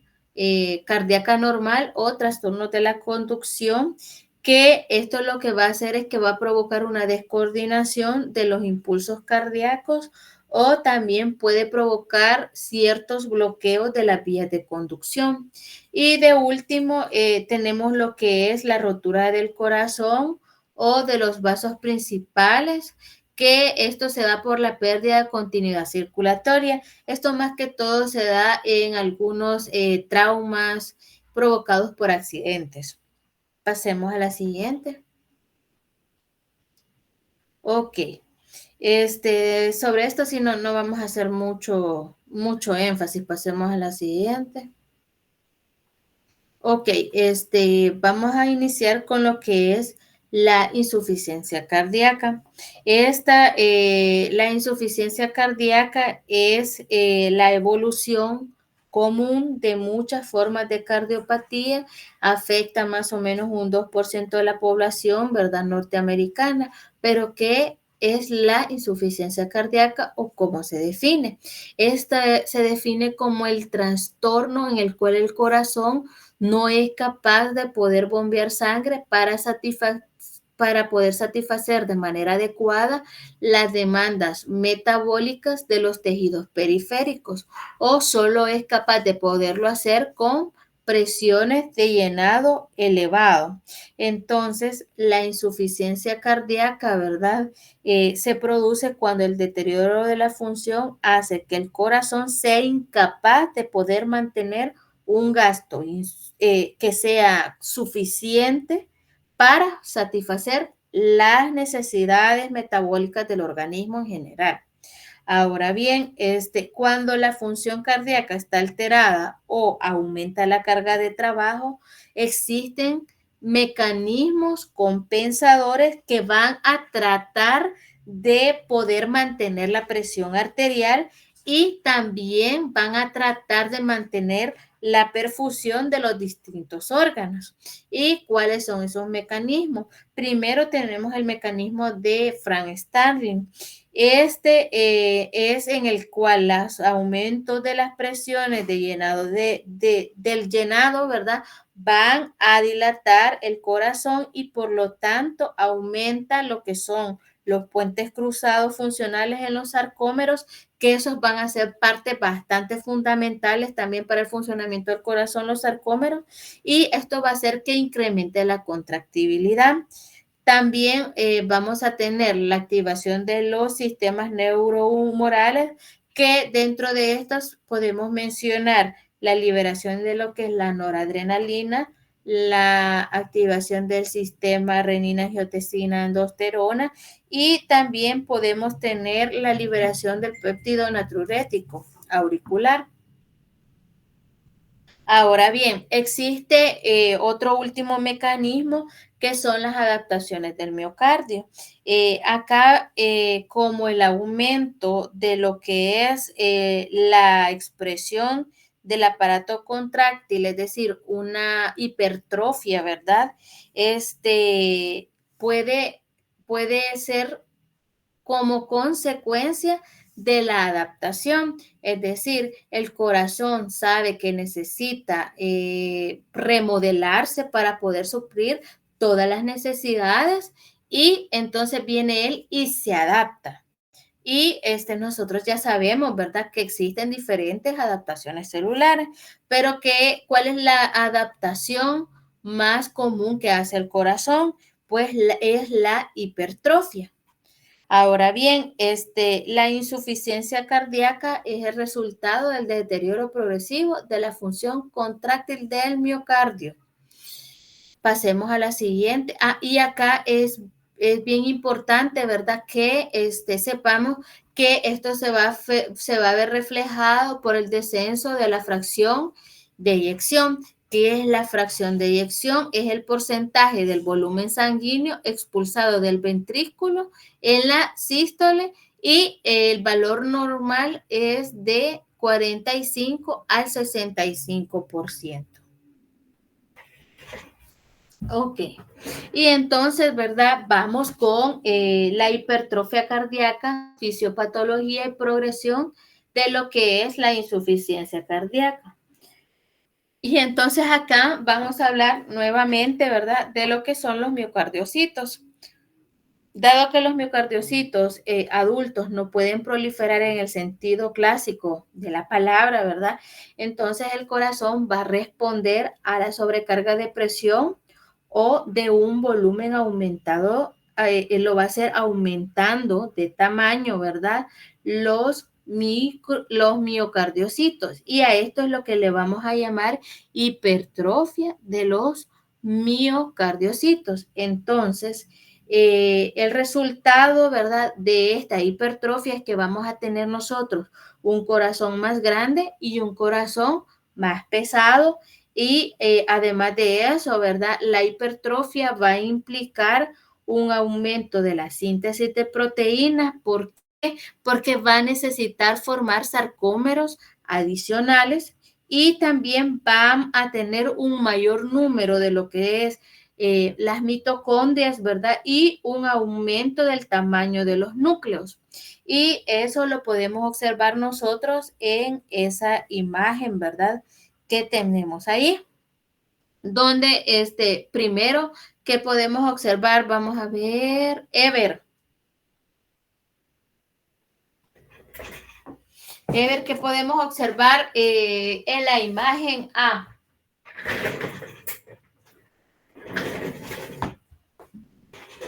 cardíaca normal o trastornos de la conducción, que esto lo que va a hacer es que va a provocar una descoordinación de los impulsos cardíacos, o también puede provocar ciertos bloqueos de las vías de conducción. Y de último, tenemos lo que es la rotura del corazón o de los vasos principales, que esto se da por la pérdida de continuidad circulatoria. Esto más que todo se da en algunos traumas provocados por accidentes. Pasemos a la siguiente. Ok. Sobre esto sí no vamos a hacer mucho énfasis. Pasemos a la siguiente. Ok, vamos a iniciar con lo que es la insuficiencia cardíaca. La insuficiencia cardíaca es la evolución común de muchas formas de cardiopatía. Afecta más o menos un 2% de la población, ¿verdad?, norteamericana, pero ¿qué es la insuficiencia cardíaca o cómo se define? Esta se define como el trastorno en el cual el corazón no es capaz de poder bombear sangre para poder satisfacer de manera adecuada las demandas metabólicas de los tejidos periféricos, o solo es capaz de poderlo hacer con presiones de llenado elevado. Entonces, la insuficiencia cardíaca, ¿verdad? Se produce cuando el deterioro de la función hace que el corazón sea incapaz de poder mantener un gasto que sea suficiente para satisfacer las necesidades metabólicas del organismo en general. Ahora bien, cuando la función cardíaca está alterada o aumenta la carga de trabajo, existen mecanismos compensadores que van a tratar de poder mantener la presión arterial y también van a tratar de mantener la perfusión de los distintos órganos. ¿Y cuáles son esos mecanismos? Primero tenemos el mecanismo de Frank Starling. Es en el cual los aumentos de las presiones de llenado del llenado, ¿verdad? Van a dilatar el corazón y por lo tanto aumenta lo que son los puentes cruzados funcionales en los sarcómeros, que esos van a ser parte bastante fundamentales también para el funcionamiento del corazón, los sarcómeros, y esto va a hacer que incremente la contractibilidad. También vamos a tener la activación de los sistemas neurohumorales, que dentro de estos podemos mencionar la liberación de lo que es la noradrenalina, la activación del sistema renina-angiotensina-aldosterona y también podemos tener la liberación del péptido natriurético auricular. Ahora bien, existe otro último mecanismo que son las adaptaciones del miocardio. Acá, como el aumento de lo que es la expresión del aparato contráctil, es decir, una hipertrofia, ¿verdad? Puede ser como consecuencia de la adaptación, es decir, el corazón sabe que necesita remodelarse para poder suplir todas las necesidades y entonces viene él y se adapta. Y nosotros ya sabemos, ¿verdad?, que existen diferentes adaptaciones celulares, pero ¿cuál es la adaptación más común que hace el corazón? Pues es la hipertrofia. Ahora bien, la insuficiencia cardíaca es el resultado del deterioro progresivo de la función contráctil del miocardio. Pasemos a la siguiente. Y acá es bien importante, ¿verdad?, que sepamos que esto se va a ver reflejado por el descenso de la fracción de eyección. ¿Qué es la fracción de eyección? Es el porcentaje del volumen sanguíneo expulsado del ventrículo en la sístole y el valor normal es de 45 al 65%. Ok, y entonces, ¿verdad? Vamos con la hipertrofia cardíaca, fisiopatología y progresión de lo que es la insuficiencia cardíaca. Y entonces acá vamos a hablar nuevamente, ¿verdad?, de lo que son los miocardiocitos. Dado que los miocardiocitos adultos no pueden proliferar en el sentido clásico de la palabra, ¿verdad? Entonces el corazón va a responder a la sobrecarga de presión o de un volumen aumentado, lo va a hacer aumentando de tamaño, ¿verdad? Los miocardiocitos. Y a esto es lo que le vamos a llamar hipertrofia de los miocardiocitos. Entonces, el resultado, ¿verdad?, de esta hipertrofia es que vamos a tener nosotros un corazón más grande y un corazón más pesado. Y además de eso, ¿verdad?, la hipertrofia va a implicar un aumento de la síntesis de proteínas. ¿Por qué? Porque va a necesitar formar sarcómeros adicionales y también van a tener un mayor número de lo que es las mitocondrias, ¿verdad? Y un aumento del tamaño de los núcleos. Y eso lo podemos observar nosotros en esa imagen, ¿verdad?, que tenemos ahí. Donde primero que podemos observar, vamos a ver, Ever, ¿qué podemos observar en la imagen A?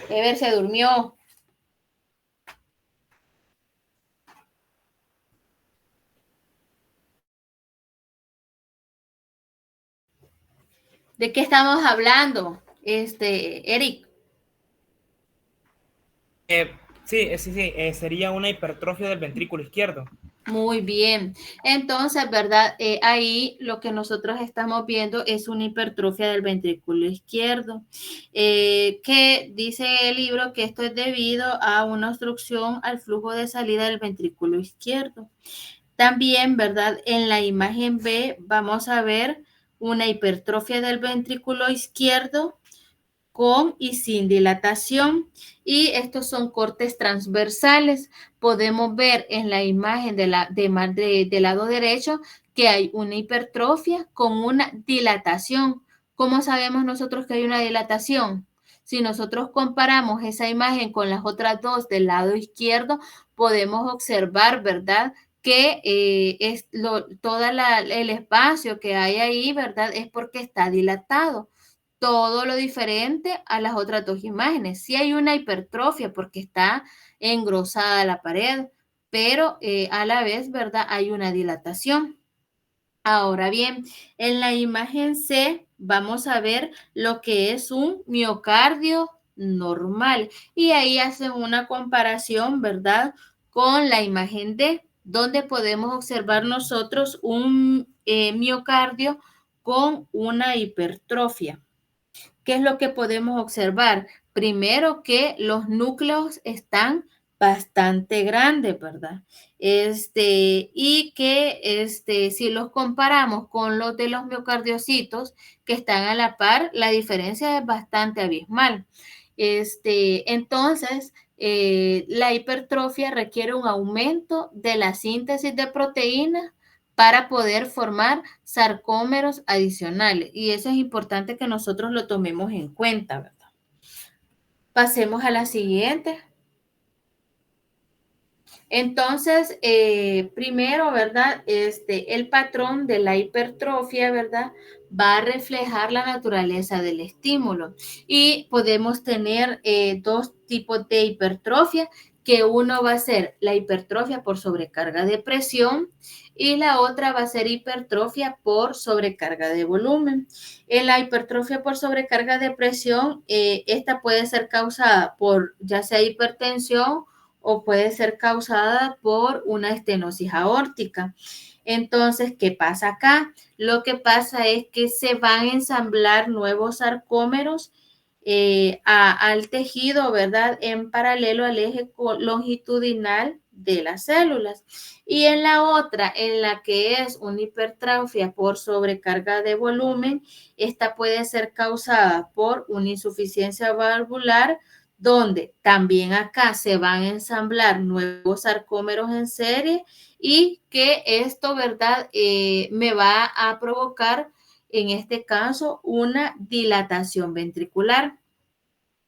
Ever se durmió. ¿De qué estamos hablando, Eric? Sí, sería una hipertrofia del ventrículo izquierdo. Muy bien. Entonces, ¿verdad? Ahí lo que nosotros estamos viendo es una hipertrofia del ventrículo izquierdo, que dice el libro que esto es debido a una obstrucción al flujo de salida del ventrículo izquierdo. También, ¿verdad? En la imagen B vamos a ver una hipertrofia del ventrículo izquierdo con y sin dilatación, y estos son cortes transversales. Podemos ver en la imagen del lado derecho que hay una hipertrofia con una dilatación. ¿Cómo sabemos nosotros que hay una dilatación? Si nosotros comparamos esa imagen con las otras dos del lado izquierdo, podemos observar, ¿verdad?, que todo el espacio que hay ahí, ¿verdad?, es porque está dilatado. Todo lo diferente a las otras dos imágenes. Sí hay una hipertrofia porque está engrosada la pared, pero a la vez, ¿verdad?, hay una dilatación. Ahora bien, en la imagen C vamos a ver lo que es un miocardio normal, y ahí hacen una comparación, ¿verdad?, con la imagen D, donde podemos observar nosotros un miocardio con una hipertrofia. ¿Qué es lo que podemos observar? Primero, que los núcleos están bastante grandes, ¿verdad? Y que si los comparamos con los de los miocardiocitos que están a la par, la diferencia es bastante abismal. Entonces, la hipertrofia requiere un aumento de la síntesis de proteínas para poder formar sarcómeros adicionales. Y eso es importante que nosotros lo tomemos en cuenta, ¿verdad? Pasemos a la siguiente. Entonces, primero, ¿verdad? El patrón de la hipertrofia, ¿verdad?, va a reflejar la naturaleza del estímulo. Y podemos tener dos tipos de hipertrofia, que uno va a ser la hipertrofia por sobrecarga de presión y la otra va a ser hipertrofia por sobrecarga de volumen. En la hipertrofia por sobrecarga de presión, esta puede ser causada por ya sea hipertensión o puede ser causada por una estenosis aórtica. Entonces, ¿qué pasa acá? Lo que pasa es que se van a ensamblar nuevos sarcómeros al tejido, ¿verdad?, en paralelo al eje longitudinal de las células. Y en la otra, en la que es una hipertrofia por sobrecarga de volumen, esta puede ser causada por una insuficiencia valvular, donde también acá se van a ensamblar nuevos sarcómeros en serie, y que esto, ¿verdad?, me va a provocar, en este caso, una dilatación ventricular.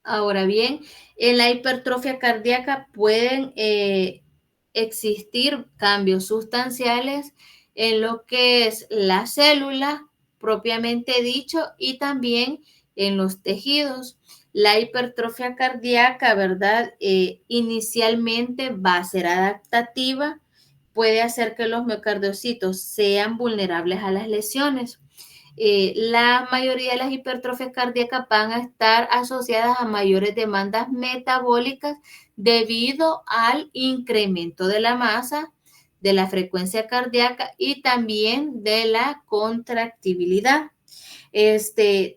Ahora bien, en la hipertrofia cardíaca pueden existir cambios sustanciales en lo que es la célula propiamente dicho y también en los tejidos. La hipertrofia cardíaca, ¿verdad?, inicialmente va a ser adaptativa, puede hacer que los miocardiocitos sean vulnerables a las lesiones. La mayoría de las hipertrofias cardíacas van a estar asociadas a mayores demandas metabólicas debido al incremento de la masa, de la frecuencia cardíaca y también de la contractibilidad.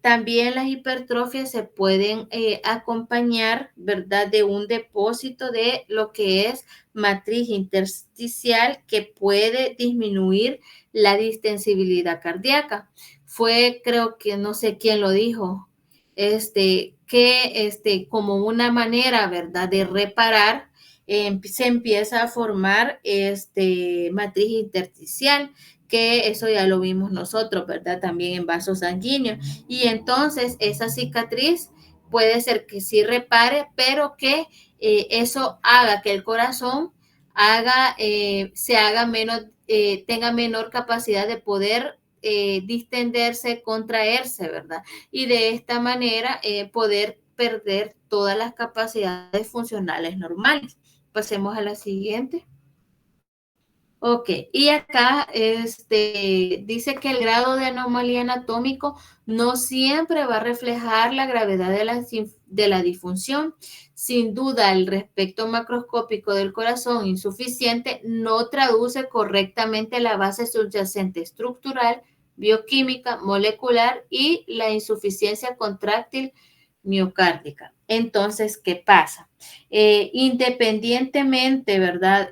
También las hipertrofias se pueden acompañar, ¿verdad?, de un depósito de lo que es matriz intersticial, que puede disminuir la distensibilidad cardíaca. Fue, creo que no sé quién lo dijo, que como una manera, ¿verdad?, de reparar, se empieza a formar matriz intersticial, que eso ya lo vimos nosotros, ¿verdad?, también en vasos sanguíneos. Y entonces esa cicatriz puede ser que sí repare, pero que eso haga que el corazón tenga menor capacidad de poder distenderse, contraerse, ¿verdad? Y de esta manera poder perder todas las capacidades funcionales normales. Pasemos a la siguiente. Ok, y acá dice que el grado de anomalía anatómico no siempre va a reflejar la gravedad de la disfunción. Sin duda, el aspecto macroscópico del corazón insuficiente no traduce correctamente la base subyacente estructural, bioquímica, molecular y la insuficiencia contráctil miocárdica. Entonces, ¿qué pasa? Independientemente, ¿verdad?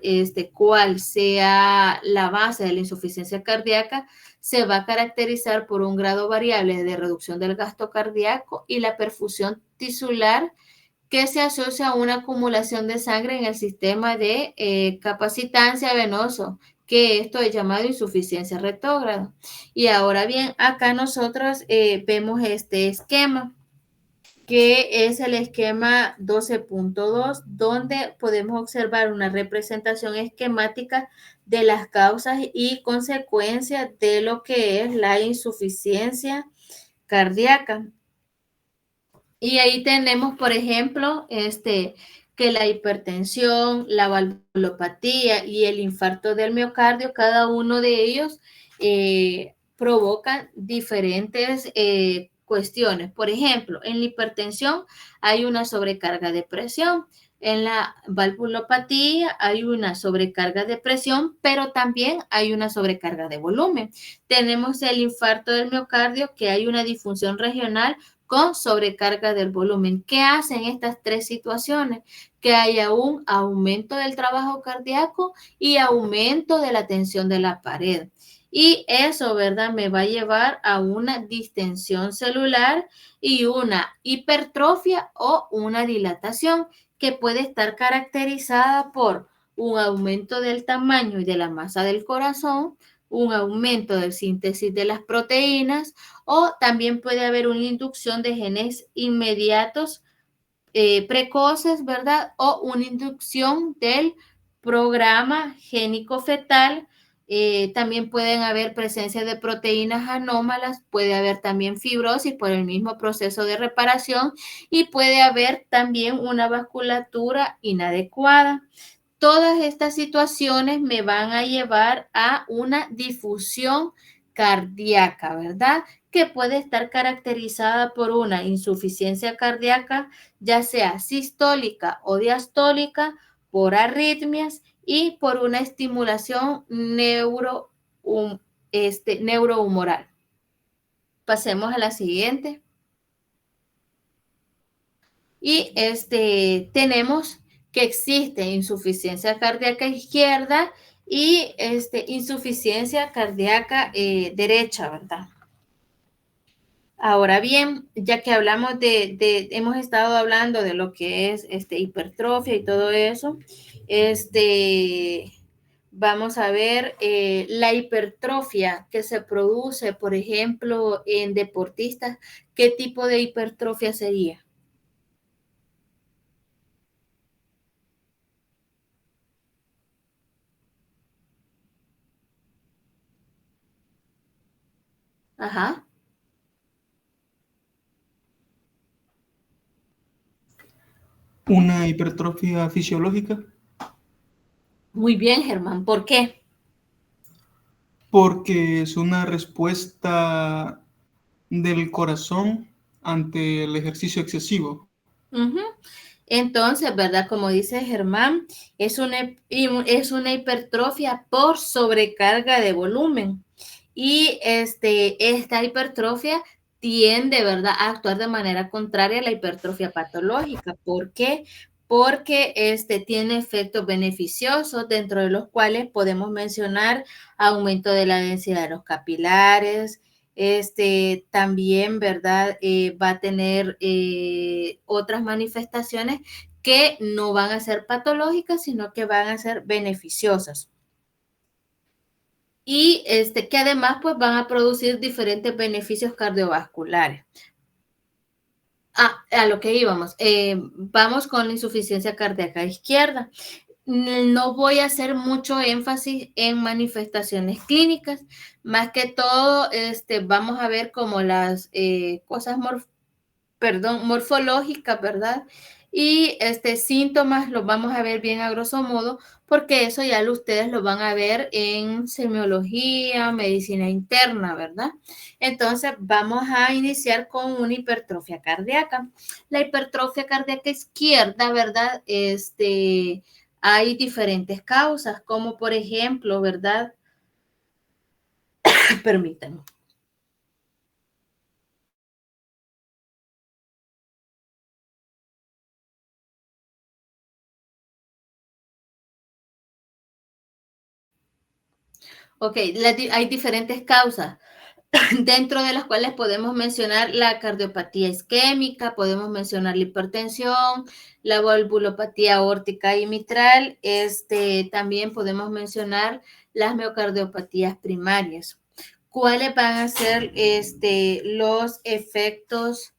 Cuál sea la base de la insuficiencia cardíaca, se va a caracterizar por un grado variable de reducción del gasto cardíaco y la perfusión tisular que se asocia a una acumulación de sangre en el sistema de capacitancia venoso, que esto es llamado insuficiencia retrógrada. Y ahora bien, acá nosotros vemos este esquema, que es el esquema 12.2, donde podemos observar una representación esquemática de las causas y consecuencias de lo que es la insuficiencia cardíaca. Y ahí tenemos, por ejemplo, que la hipertensión, la valvulopatía y el infarto del miocardio, cada uno de ellos provocan diferentes cuestiones. Por ejemplo, en la hipertensión hay una sobrecarga de presión. En la valvulopatía hay una sobrecarga de presión, pero también hay una sobrecarga de volumen. Tenemos el infarto del miocardio, que hay una disfunción regional con sobrecarga del volumen. ¿Qué hacen estas tres situaciones? Que haya un aumento del trabajo cardíaco y aumento de la tensión de la pared. Y eso, ¿verdad? Me va a llevar a una distensión celular y una hipertrofia o una dilatación que puede estar caracterizada por un aumento del tamaño y de la masa del corazón, un aumento de síntesis de las proteínas, o también puede haber una inducción de genes inmediatos precoces, ¿verdad? O una inducción del programa génico fetal. También pueden haber presencia de proteínas anómalas, puede haber también fibrosis por el mismo proceso de reparación y puede haber también una vasculatura inadecuada. Todas estas situaciones me van a llevar a una difusión cardíaca, ¿verdad? Que puede estar caracterizada por una insuficiencia cardíaca, ya sea sistólica o diastólica, por arritmias y por una estimulación neurohumoral. Pasemos a la siguiente. Y tenemos que existe insuficiencia cardíaca izquierda y insuficiencia cardíaca derecha, ¿verdad? Ahora bien, ya que hablamos hemos estado hablando de lo que es hipertrofia y todo eso, vamos a ver la hipertrofia que se produce, por ejemplo, en deportistas. ¿Qué tipo de hipertrofia sería? Ajá. Una hipertrofia fisiológica, Muy bien, Germán. ¿Por qué? porque es una respuesta del corazón ante el ejercicio excesivo. Ujú. Entonces, ¿verdad? Como dice Germán, es una hipertrofia por sobrecarga de volumen. Y esta hipertrofia tiende, ¿verdad?, a actuar de manera contraria a la hipertrofia patológica. ¿Por qué? Porque tiene efectos beneficiosos, dentro de los cuales podemos mencionar aumento de la densidad de los capilares. También, ¿verdad? Va a tener otras manifestaciones que no van a ser patológicas, sino que van a ser beneficiosas. Y que además pues van a producir diferentes beneficios cardiovasculares. A lo que íbamos, vamos con la insuficiencia cardíaca izquierda. No voy a hacer mucho énfasis en manifestaciones clínicas, más que todo vamos a ver como las cosas morfológicas, ¿verdad? Y síntomas los vamos a ver bien a grosso modo, porque eso ya ustedes lo van a ver en semiología, medicina interna, ¿verdad? Entonces, vamos a iniciar con una hipertrofia cardíaca. La hipertrofia cardíaca izquierda, ¿verdad? Hay diferentes causas, como por ejemplo, ¿verdad? Permítanme. Ok, hay diferentes causas, dentro de las cuales podemos mencionar la cardiopatía isquémica, podemos mencionar la hipertensión, la valvulopatía aórtica y mitral, también podemos mencionar las miocardiopatías primarias. ¿Cuáles van a ser los efectos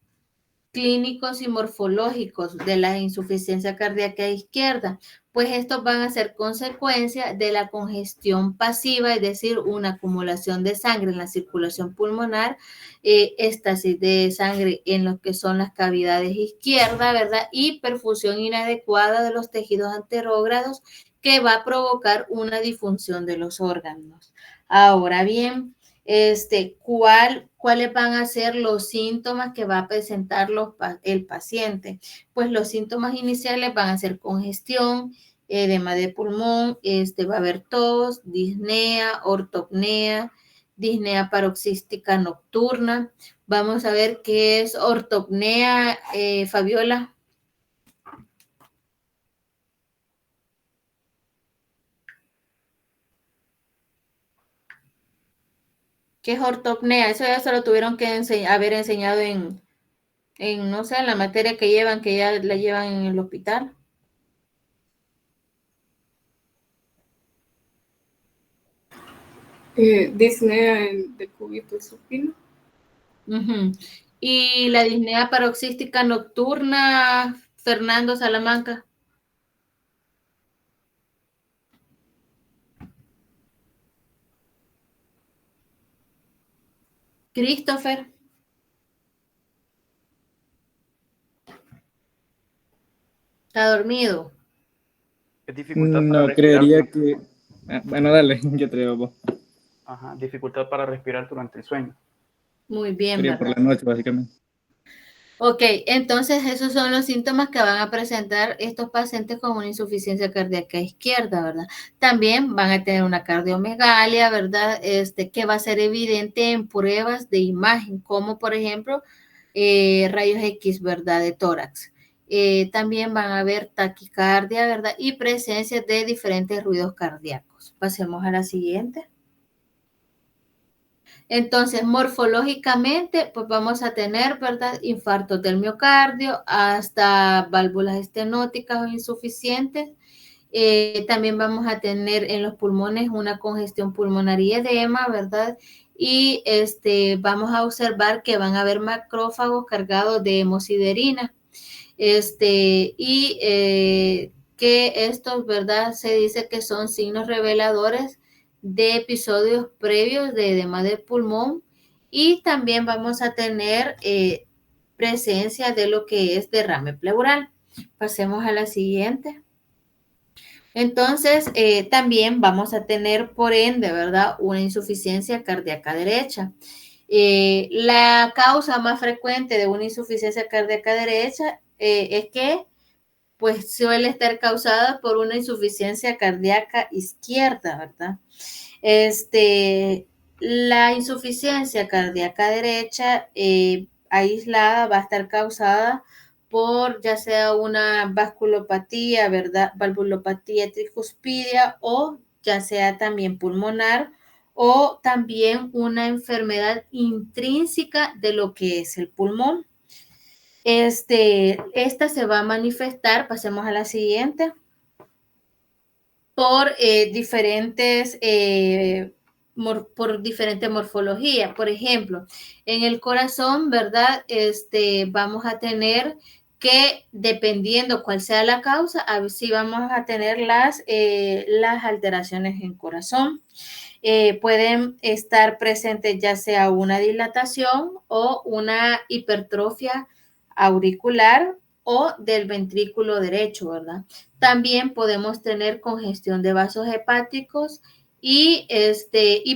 clínicos y morfológicos de la insuficiencia cardíaca izquierda? Pues estos van a ser consecuencia de la congestión pasiva, es decir, una acumulación de sangre en la circulación pulmonar, éstasis de sangre en lo que son las cavidades izquierdas, ¿verdad? Y perfusión inadecuada de los tejidos anterógrados, que va a provocar una disfunción de los órganos. Ahora bien, ¿cuáles van a ser los síntomas que va a presentar el paciente? Pues los síntomas iniciales van a ser congestión, edema de pulmón, va a haber tos, disnea, ortopnea, disnea paroxística nocturna. Vamos a ver qué es ortopnea, Fabiola. ¿Qué es ortopnea? Eso ya se lo tuvieron que haber enseñado en, no sé, en la materia que llevan, que ya la llevan en el hospital. Disnea en decúbito y supino. Y la disnea paroxística nocturna, Fernando Salamanca. Christopher. ¿Está dormido? Es dificultad para No, respirar. creería que... Bueno, dale, yo te digo vos. Ajá, dificultad para respirar durante el sueño. Muy bien, Sería ¿verdad? por la noche, básicamente. Ok, entonces esos son los síntomas que van a presentar estos pacientes con una insuficiencia cardíaca izquierda, ¿verdad? También van a tener una cardiomegalia, ¿verdad? Que va a ser evidente en pruebas de imagen, como por ejemplo rayos X, ¿verdad? De tórax. También van a haber taquicardia, ¿verdad? Y presencia de diferentes ruidos cardíacos. Pasemos a la siguiente. Entonces, morfológicamente, pues vamos a tener, ¿verdad? Infartos del miocardio, hasta válvulas estenóticas o insuficientes. También vamos a tener en los pulmones una congestión pulmonar y edema, ¿verdad? Y vamos a observar que van a haber macrófagos cargados de hemosiderina. Que estos, ¿verdad? Se dice que son signos reveladores de episodios previos de edema del pulmón, y también vamos a tener presencia de lo que es derrame pleural. Pasemos a la siguiente. Entonces, también vamos a tener, por ende, ¿verdad?, una insuficiencia cardíaca derecha. La causa más frecuente de una insuficiencia cardíaca derecha es que pues suele estar causada por una insuficiencia cardíaca izquierda, ¿verdad? La insuficiencia cardíaca derecha aislada va a estar causada por ya sea una vasculopatía, ¿verdad? Valvulopatía tricuspidia, o ya sea también pulmonar, o también una enfermedad intrínseca de lo que es el pulmón. Esta se va a manifestar, pasemos a la siguiente, por diferentes morfología. Por ejemplo, en el corazón, ¿verdad? Vamos a tener que, dependiendo cuál sea la causa, a ver si vamos a tener las alteraciones en corazón. Pueden estar presentes ya sea una dilatación o una hipertrofia auricular, o del ventrículo derecho, ¿verdad? También podemos tener congestión de vasos hepáticos y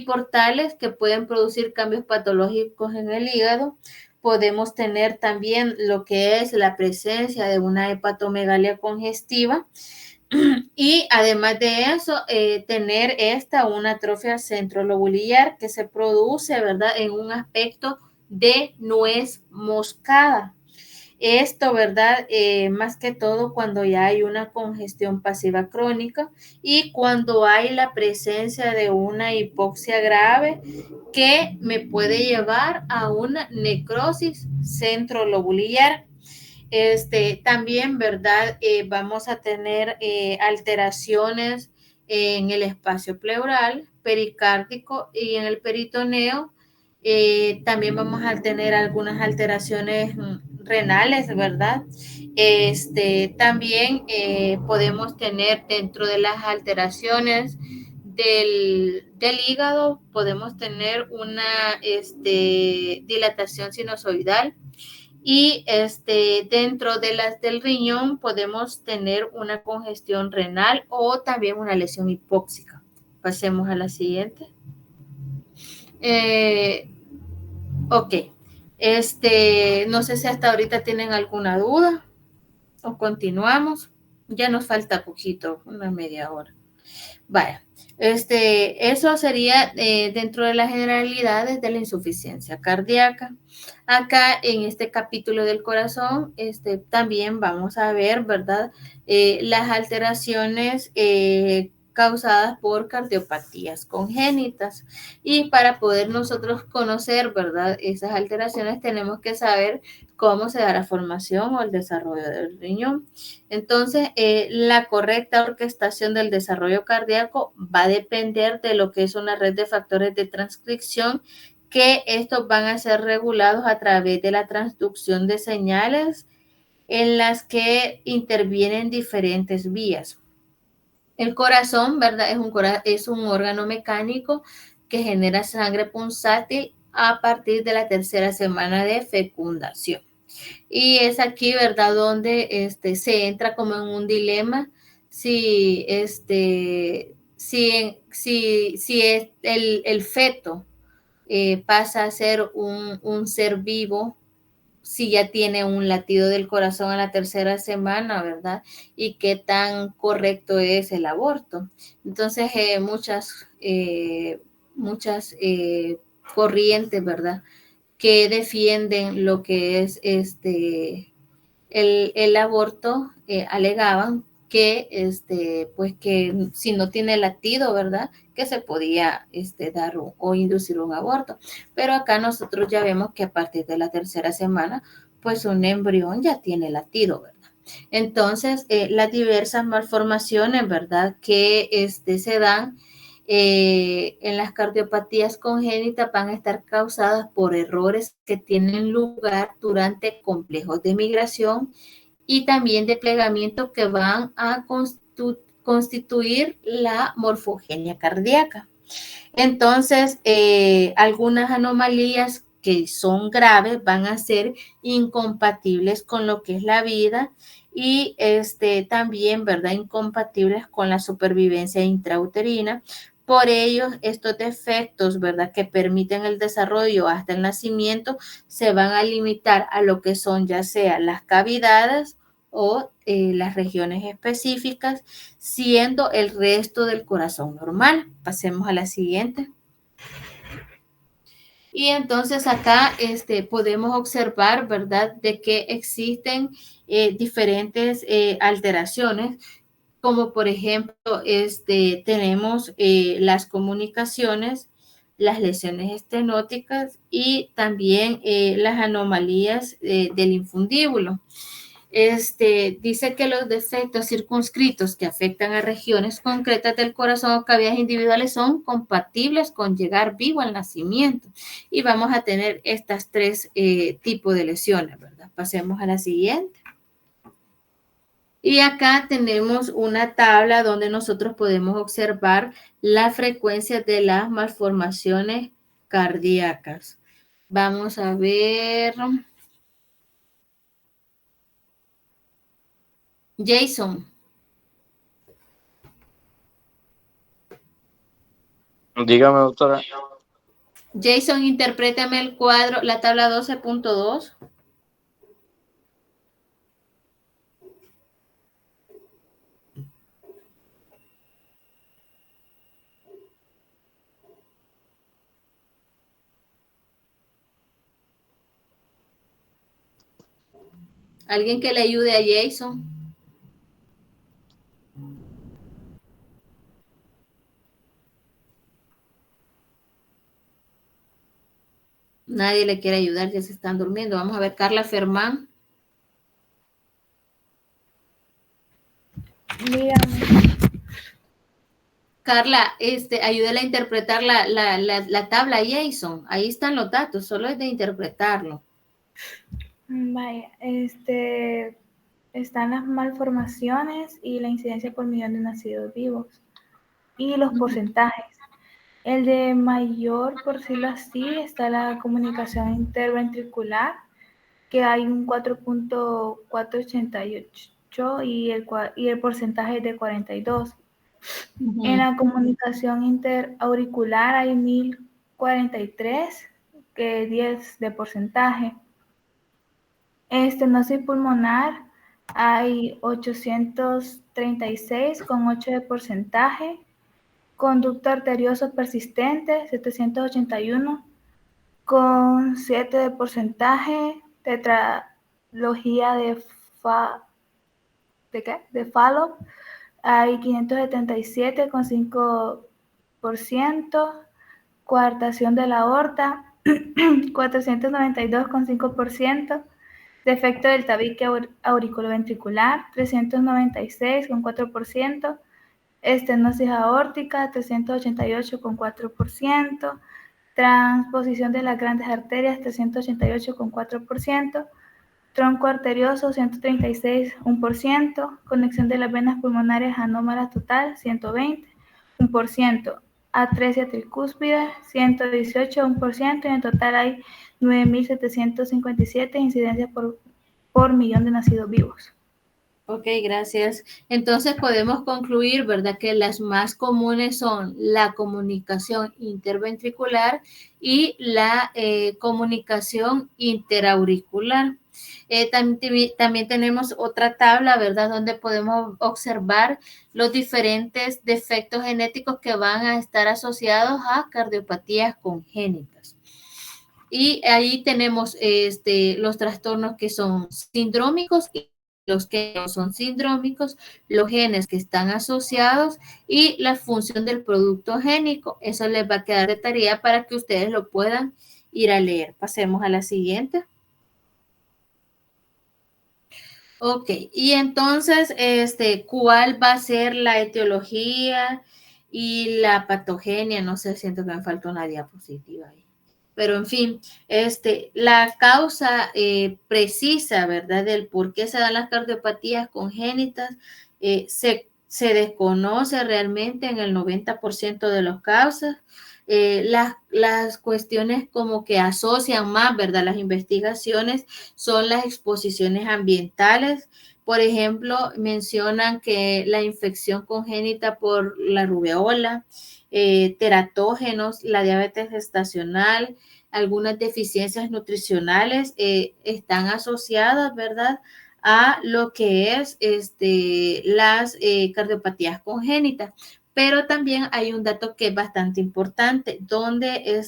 portales que pueden producir cambios patológicos en el hígado. Podemos tener también lo que es la presencia de una hepatomegalia congestiva y además de eso, tener una atrofia centrolobulillar que se produce, ¿verdad?, en un aspecto de nuez moscada. Esto, ¿verdad? Más que todo cuando ya hay una congestión pasiva crónica y cuando hay la presencia de una hipoxia grave que me puede llevar a una necrosis centrolobulillar. También, ¿verdad? Vamos a tener alteraciones en el espacio pleural, pericárdico y en el peritoneo. También vamos a tener algunas alteraciones renales, ¿verdad? También podemos tener dentro de las alteraciones del hígado, podemos tener una dilatación sinusoidal. Y dentro de las del riñón podemos tener una congestión renal o también una lesión hipóxica. Pasemos a la siguiente. Ok. No sé si hasta ahorita tienen alguna duda o continuamos. Ya nos falta poquito, una media hora. Vaya. Eso sería dentro de las generalidades de la insuficiencia cardíaca. Acá en este capítulo del corazón, también vamos a ver, ¿verdad? Las alteraciones causadas por cardiopatías congénitas. Y para poder nosotros conocer, ¿verdad?, esas alteraciones, tenemos que saber cómo se da la formación o el desarrollo del riñón. Entonces, la correcta orquestación del desarrollo cardíaco va a depender de lo que es una red de factores de transcripción, que estos van a ser regulados a través de la transducción de señales en las que intervienen diferentes vías. El corazón, ¿verdad? Es un órgano mecánico que genera sangre punzátil a partir de la tercera semana de fecundación. Y es aquí, ¿verdad?, donde se entra como en un dilema si es el feto pasa a ser un ser vivo si ya tiene un latido del corazón a la tercera semana, ¿verdad? Y qué tan correcto es el aborto. Entonces, muchas corrientes, ¿verdad?, que defienden lo que es el aborto, alegaban que pues que si no tiene latido, ¿verdad?, que se podía dar o inducir un aborto. Pero acá nosotros ya vemos que a partir de la tercera semana, pues un embrión ya tiene latido, ¿verdad? Entonces, las diversas malformaciones, ¿verdad?, que se dan en las cardiopatías congénitas van a estar causadas por errores que tienen lugar durante complejos de migración y también de plegamiento que van a constituir la morfogenia cardíaca. Entonces, algunas anomalías que son graves van a ser incompatibles con lo que es la vida y también, ¿verdad?, incompatibles con la supervivencia intrauterina. Por ello, estos defectos, ¿verdad?, que permiten el desarrollo hasta el nacimiento, se van a limitar a lo que son ya sea las cavidades o las regiones específicas, siendo el resto del corazón normal. Pasemos a la siguiente. Y entonces acá podemos observar, ¿verdad?, de que existen diferentes alteraciones, como por ejemplo, tenemos las comunicaciones, las lesiones estenóticas y también las anomalías del infundíbulo. Dice que los defectos circunscritos que afectan a regiones concretas del corazón o cavidades individuales son compatibles con llegar vivo al nacimiento. Y vamos a tener estas tres tipos de lesiones, ¿verdad? Pasemos a la siguiente. Y acá tenemos una tabla donde nosotros podemos observar la frecuencia de las malformaciones cardíacas. Vamos a ver. Jason. Dígame, doctora. Jason, interprétame el cuadro, la tabla 12.2. ¿Alguien que le ayude a Jason? Nadie le quiere ayudar, ya se están durmiendo. Vamos a ver, Carla Fermán. Dígame. Carla, ayúdale a interpretar la tabla Jason. Ahí están los datos, solo es de interpretarlo. Vaya, están las malformaciones y la incidencia por millón de nacidos vivos y los porcentajes. El de mayor, por decirlo así, está la comunicación interventricular, que hay un 4.488 y el porcentaje es de 42. En la comunicación interauricular hay 1043, que es 10 de porcentaje. Estenosis pulmonar hay 836 con 8 de porcentaje. Conducto arterioso persistente 781 con 7 de porcentaje. Tetralogía de Fallop hay 577 con 5%. Coartación de la aorta 492 con 5%. Defecto del tabique auriculoventricular 396 con 4%. Estenosis aórtica 388 con 4%. Transposición de las grandes arterias 388 con 4%. Tronco arterioso 136, 1%. Conexión de las venas pulmonares anómalas total 120, 1%. Atresia tricúspide 118, 1%. Y en total hay 9.757 incidencias por millón de nacidos vivos. Ok, gracias. Entonces podemos concluir, ¿verdad?, que las más comunes son la comunicación interventricular y la comunicación interauricular. También tenemos otra tabla, ¿verdad?, donde podemos observar los diferentes defectos genéticos que van a estar asociados a cardiopatías congénitas. Y ahí tenemos los trastornos que son sindrómicos y los que no son sindrómicos, los genes que están asociados y la función del producto génico. Eso les va a quedar de tarea para que ustedes lo puedan ir a leer. Pasemos a la siguiente. Ok, y entonces, ¿cuál va a ser la etiología y la patogenia? No sé, siento que me falta una diapositiva ahí. Pero en fin, la causa precisa, ¿verdad?, del por qué se dan las cardiopatías congénitas, se desconoce realmente en el 90% de los casos. Las cuestiones como que asocian más, ¿verdad?, las investigaciones son las exposiciones ambientales. Por ejemplo, mencionan que la infección congénita por la rubeola, teratógenos, la diabetes gestacional, algunas deficiencias nutricionales están asociadas, ¿verdad?, a lo que es las cardiopatías congénitas. Pero también hay un dato que es bastante importante, donde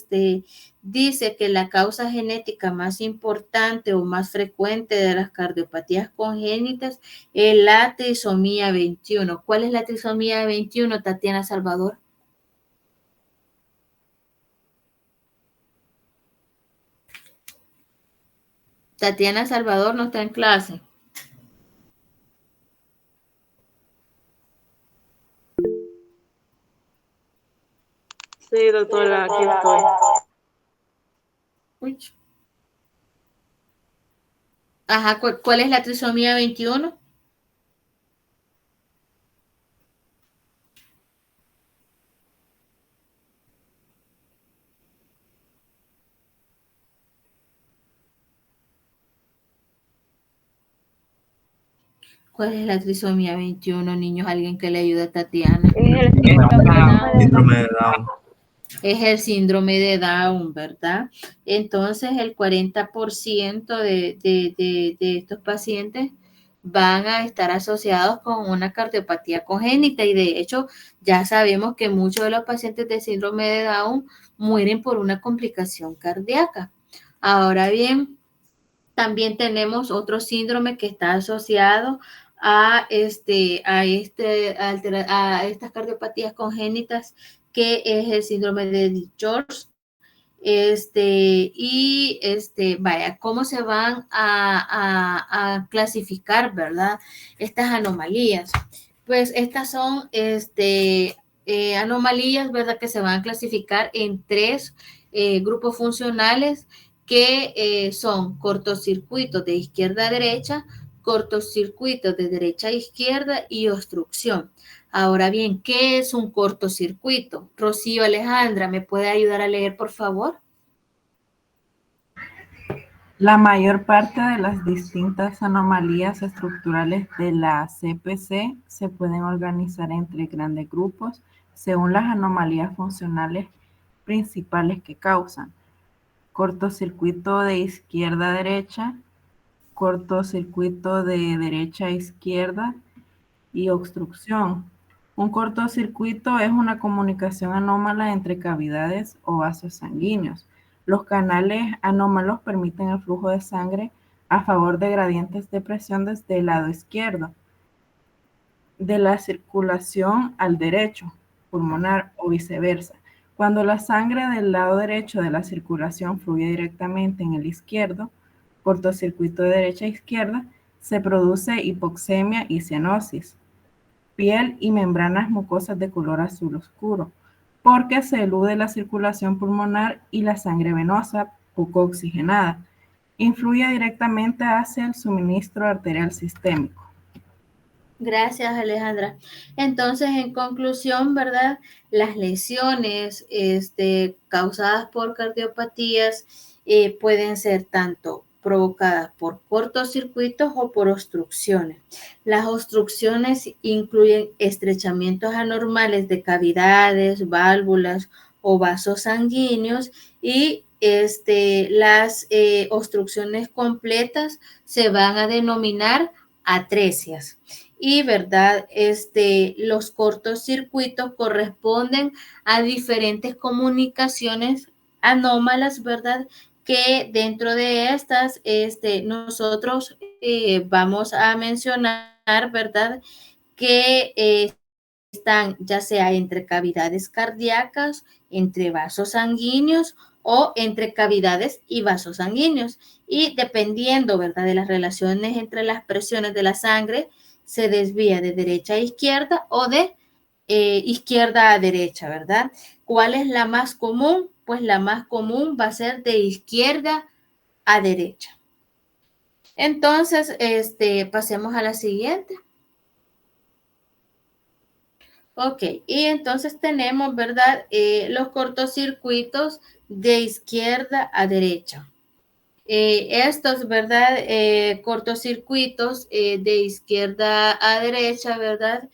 dice que la causa genética más importante o más frecuente de las cardiopatías congénitas es la trisomía 21. ¿Cuál es la trisomía 21, Tatiana Salvador? Tatiana Salvador no está en clase. Sí, doctora, aquí estoy. Uy. Ajá, ¿cuál es la trisomía 21? ¿Cuál es la trisomía 21, niños? Alguien que le ayude a Tatiana. Es el síndrome de Down. Es el síndrome de Down, ¿verdad? Entonces, el 40% de estos pacientes van a estar asociados con una cardiopatía congénita y de hecho ya sabemos que muchos de los pacientes de síndrome de Down mueren por una complicación cardíaca. Ahora bien, también tenemos otro síndrome que está asociado a estas cardiopatías congénitas, que es el síndrome de George. Vaya, ¿cómo se van a clasificar, verdad? Estas anomalías. Pues estas son anomalías, ¿verdad? Que se van a clasificar en 3 grupos funcionales que son cortocircuitos de izquierda a derecha, cortocircuitos de derecha a izquierda y obstrucción. Ahora bien, ¿qué es un cortocircuito? Rocío Alejandra, ¿me puede ayudar a leer, por favor? La mayor parte de las distintas anomalías estructurales de la CPC se pueden organizar entre grandes grupos según las anomalías funcionales principales que causan. Cortocircuito de izquierda a derecha, cortocircuito de derecha a izquierda y obstrucción. Un cortocircuito es una comunicación anómala entre cavidades o vasos sanguíneos. Los canales anómalos permiten el flujo de sangre a favor de gradientes de presión desde el lado izquierdo de la circulación al derecho pulmonar o viceversa. Cuando la sangre del lado derecho de la circulación fluye directamente en el izquierdo, cortocircuito de derecha a izquierda, se produce hipoxemia y cianosis, piel y membranas mucosas de color azul oscuro, porque se elude la circulación pulmonar y la sangre venosa poco oxigenada. Influye directamente hacia el suministro arterial sistémico. Gracias, Alejandra. Entonces, en conclusión, ¿verdad? Las lesiones causadas por cardiopatías pueden ser tanto provocadas por cortocircuitos o por obstrucciones. Las obstrucciones incluyen estrechamientos anormales de cavidades, válvulas o vasos sanguíneos y las obstrucciones completas se van a denominar atresias. Y, ¿verdad? Los cortocircuitos corresponden a diferentes comunicaciones anómalas, ¿verdad? Que dentro de estas, nosotros vamos a mencionar, ¿verdad? Que están ya sea entre cavidades cardíacas, entre vasos sanguíneos o entre cavidades y vasos sanguíneos. Y dependiendo, ¿verdad? De las relaciones entre las presiones de la sangre, se desvía de derecha a izquierda o de izquierda a derecha, ¿verdad? ¿Cuál es la más común? Pues la más común va a ser de izquierda a derecha. Entonces, pasemos a la siguiente. Ok, y entonces tenemos, ¿verdad? Los cortocircuitos de izquierda a derecha. Estos, ¿verdad? Cortocircuitos de izquierda a derecha, ¿verdad?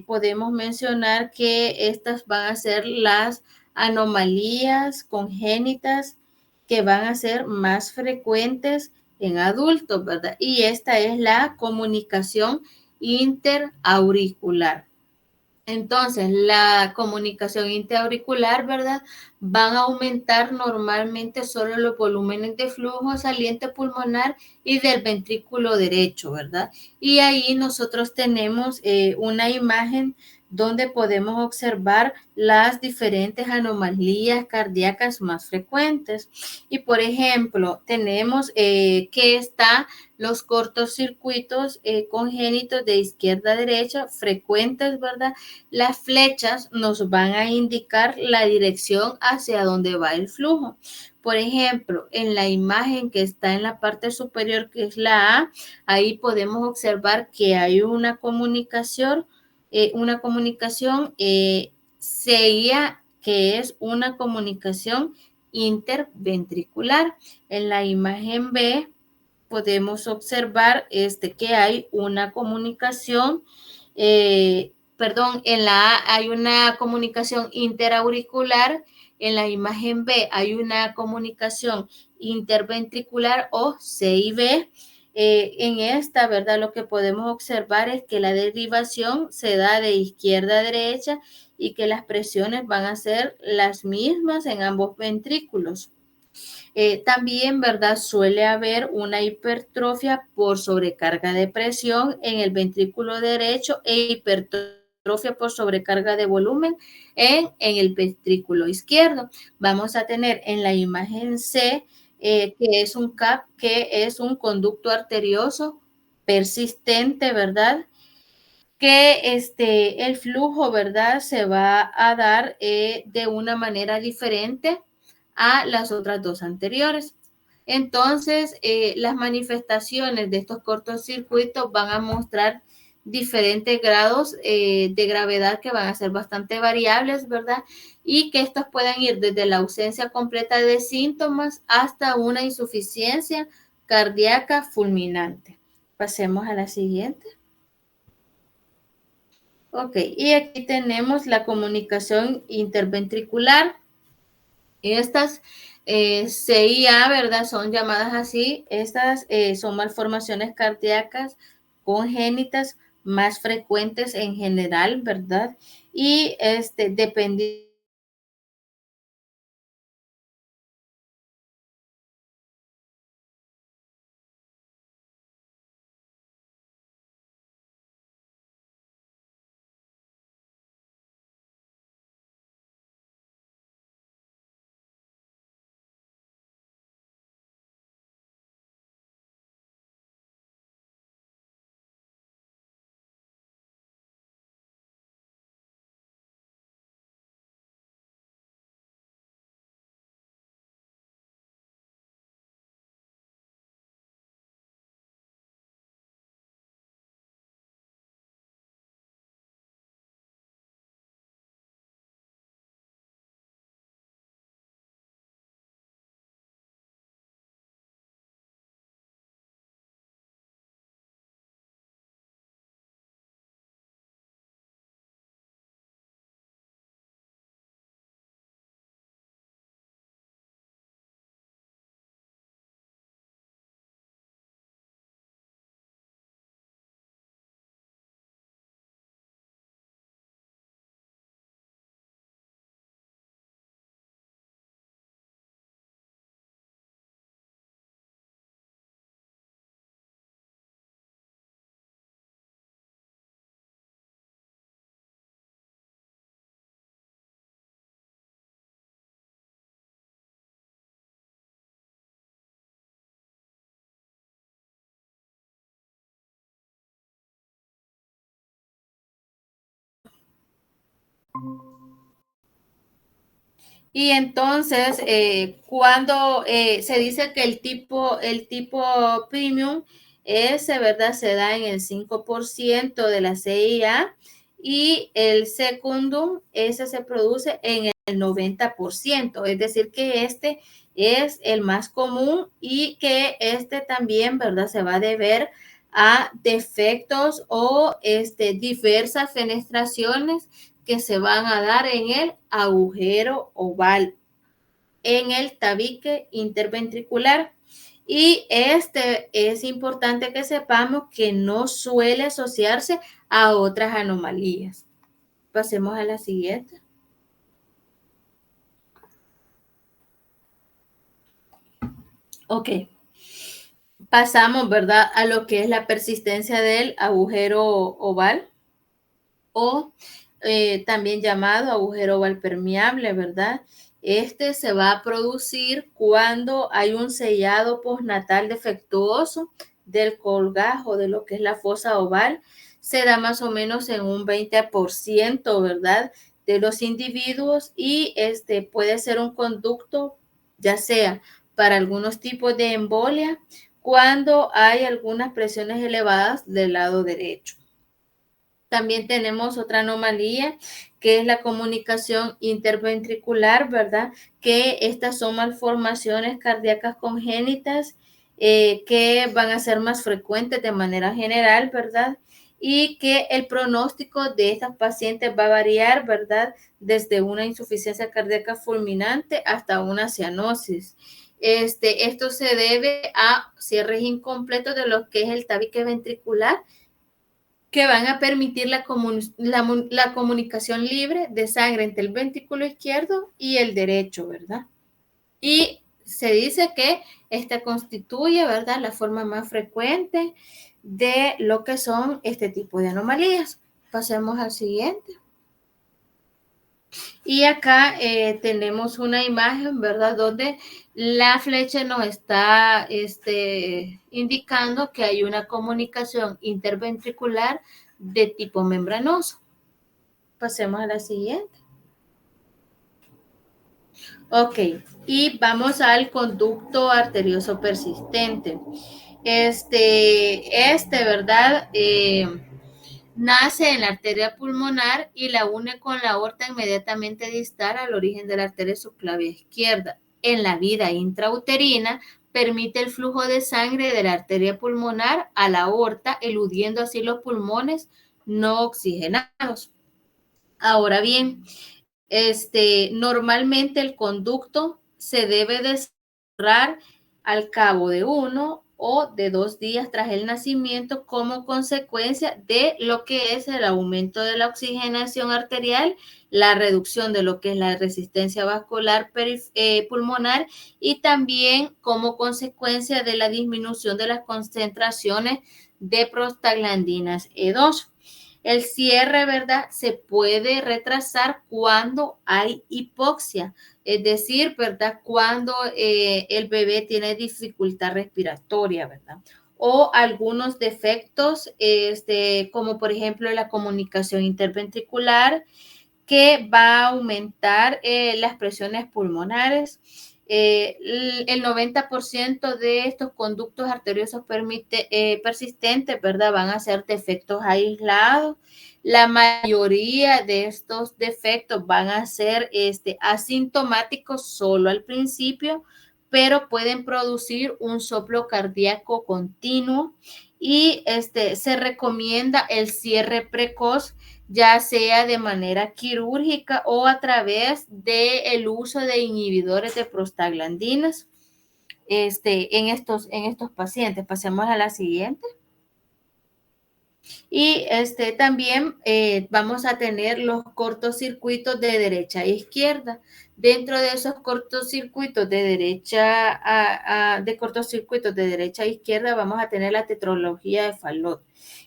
Podemos mencionar que estas van a ser las anomalías congénitas que van a ser más frecuentes en adultos, ¿verdad? Y esta es la comunicación interauricular. Entonces, la comunicación interauricular, ¿verdad? Van a aumentar normalmente solo los volúmenes de flujo saliente pulmonar y del ventrículo derecho, ¿verdad? Y ahí nosotros tenemos una imagen donde podemos observar las diferentes anomalías cardíacas más frecuentes. Y, por ejemplo, tenemos que está los cortocircuitos congénitos de izquierda a derecha, frecuentes, ¿verdad? Las flechas nos van a indicar la dirección hacia donde va el flujo. Por ejemplo, en la imagen que está en la parte superior, que es la A, ahí podemos observar que hay una comunicación CIA, que es una comunicación interventricular. En la imagen B podemos observar que hay una comunicación, en la A hay una comunicación interauricular, en la imagen B hay una comunicación interventricular o C y B. En esta, ¿verdad? Lo que podemos observar es que la derivación se da de izquierda a derecha y que las presiones van a ser las mismas en ambos ventrículos. También, ¿verdad? Suele haber una hipertrofia por sobrecarga de presión en el ventrículo derecho e hipertrofia por sobrecarga de volumen en el ventrículo izquierdo. Vamos a tener en la imagen C que es un CAP, que es un conducto arterioso persistente, ¿verdad? Que el flujo, ¿verdad? Se va a dar de una manera diferente a las otras dos anteriores. Entonces, las manifestaciones de estos cortocircuitos van a mostrar diferentes grados de gravedad que van a ser bastante variables, ¿verdad? Y que estos pueden ir desde la ausencia completa de síntomas hasta una insuficiencia cardíaca fulminante. Pasemos a la siguiente. Ok, y aquí tenemos la comunicación interventricular. Estas CIA, ¿verdad? Son llamadas así. Estas son malformaciones cardíacas congénitas más frecuentes en general, ¿verdad? Y dependiendo y entonces, cuando se dice que el tipo premium, ese, ¿verdad? Se da en el 5% de la CIA y el secundum, ese se produce en el 90%. Es decir, que este es el más común y que también, ¿verdad? Se va a deber a defectos o diversas fenestraciones que se van a dar en el agujero oval, en el tabique interventricular. Y es importante que sepamos que no suele asociarse a otras anomalías. Pasemos a la siguiente. Ok. Pasamos, ¿verdad?, a lo que es la persistencia del agujero oval o también llamado agujero oval permeable, ¿verdad? Se va a producir cuando hay un sellado postnatal defectuoso del colgajo de lo que es la fosa oval. Se da más o menos en un 20%, ¿verdad?, de los individuos y puede ser un conducto, ya sea para algunos tipos de embolia, cuando hay algunas presiones elevadas del lado derecho. También tenemos otra anomalía, que es la comunicación interventricular, ¿verdad? Que estas son malformaciones cardíacas congénitas que van a ser más frecuentes de manera general, ¿verdad? Y que el pronóstico de estas pacientes va a variar, ¿verdad? Desde una insuficiencia cardíaca fulminante hasta una cianosis. Esto se debe a cierres incompletos de lo que es el tabique ventricular, que van a permitir la comunicación libre de sangre entre el ventrículo izquierdo y el derecho, ¿verdad? Y se dice que esta constituye, ¿verdad?, la forma más frecuente de lo que son este tipo de anomalías. Pasemos al siguiente. Y acá tenemos una imagen, ¿verdad?, donde la flecha nos está indicando que hay una comunicación interventricular de tipo membranoso. Pasemos a la siguiente. Ok, y vamos al conducto arterioso persistente. ¿Verdad? Nace en la arteria pulmonar y la une con la aorta inmediatamente distal al origen de la arteria subclavia izquierda. En la vida intrauterina permite el flujo de sangre de la arteria pulmonar a la aorta, eludiendo así los pulmones no oxigenados. Ahora bien, normalmente el conducto se debe de cerrar al cabo de 1 o de 2 días tras el nacimiento como consecuencia de lo que es el aumento de la oxigenación arterial, la reducción de lo que es la resistencia vascular pulmonar y también como consecuencia de la disminución de las concentraciones de prostaglandinas E2. El cierre, ¿verdad?, se puede retrasar cuando hay hipoxia, es decir, ¿verdad?, cuando el bebé tiene dificultad respiratoria, ¿verdad? O algunos defectos, como por ejemplo la comunicación interventricular, que va a aumentar las presiones pulmonares. El 90% de estos conductos arteriosos persistentes, ¿verdad?, van a ser defectos aislados. La mayoría de estos defectos van a ser asintomáticos solo al principio, pero pueden producir un soplo cardíaco continuo y se recomienda el cierre precoz, ya sea de manera quirúrgica o a través del uso de inhibidores de prostaglandinas en estos pacientes. Pasemos a la siguiente. Y también vamos a tener los cortocircuitos de derecha a izquierda. Dentro de esos cortocircuitos de derecha a izquierda vamos a tener la tetralogía de Fallot.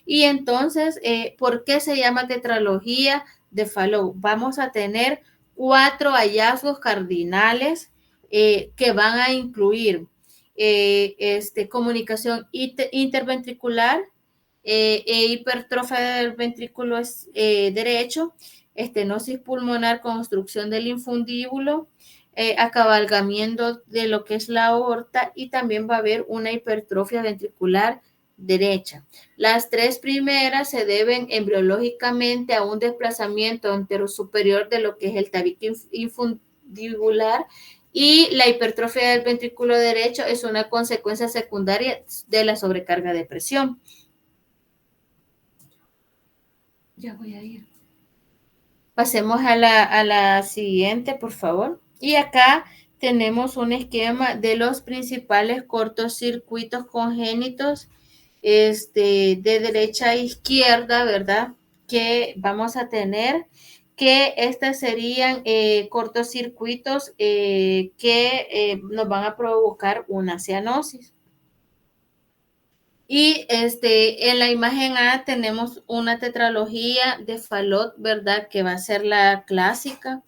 Y entonces, ¿por qué se llama tetralogía de Fallot? Vamos a tener 4 hallazgos cardinales que van a incluir comunicación interventricular, hipertrofia del ventrículo derecho, estenosis pulmonar con obstrucción del infundíbulo, acabalgamiento de lo que es la aorta y también va a haber una hipertrofia ventricular derecha. Las 3 primeras se deben embriológicamente a un desplazamiento anterosuperior de lo que es el tabique infundibular y la hipertrofia del ventrículo derecho es una consecuencia secundaria de la sobrecarga de presión. Ya voy a ir. Pasemos a la siguiente, por favor. Y acá tenemos un esquema de los principales cortocircuitos congénitos de derecha a izquierda, ¿verdad? Que vamos a tener, que estos serían cortocircuitos que nos van a provocar una cianosis. Y en la imagen A tenemos una tetralogía de Fallot, ¿verdad? Que va a ser la clásica,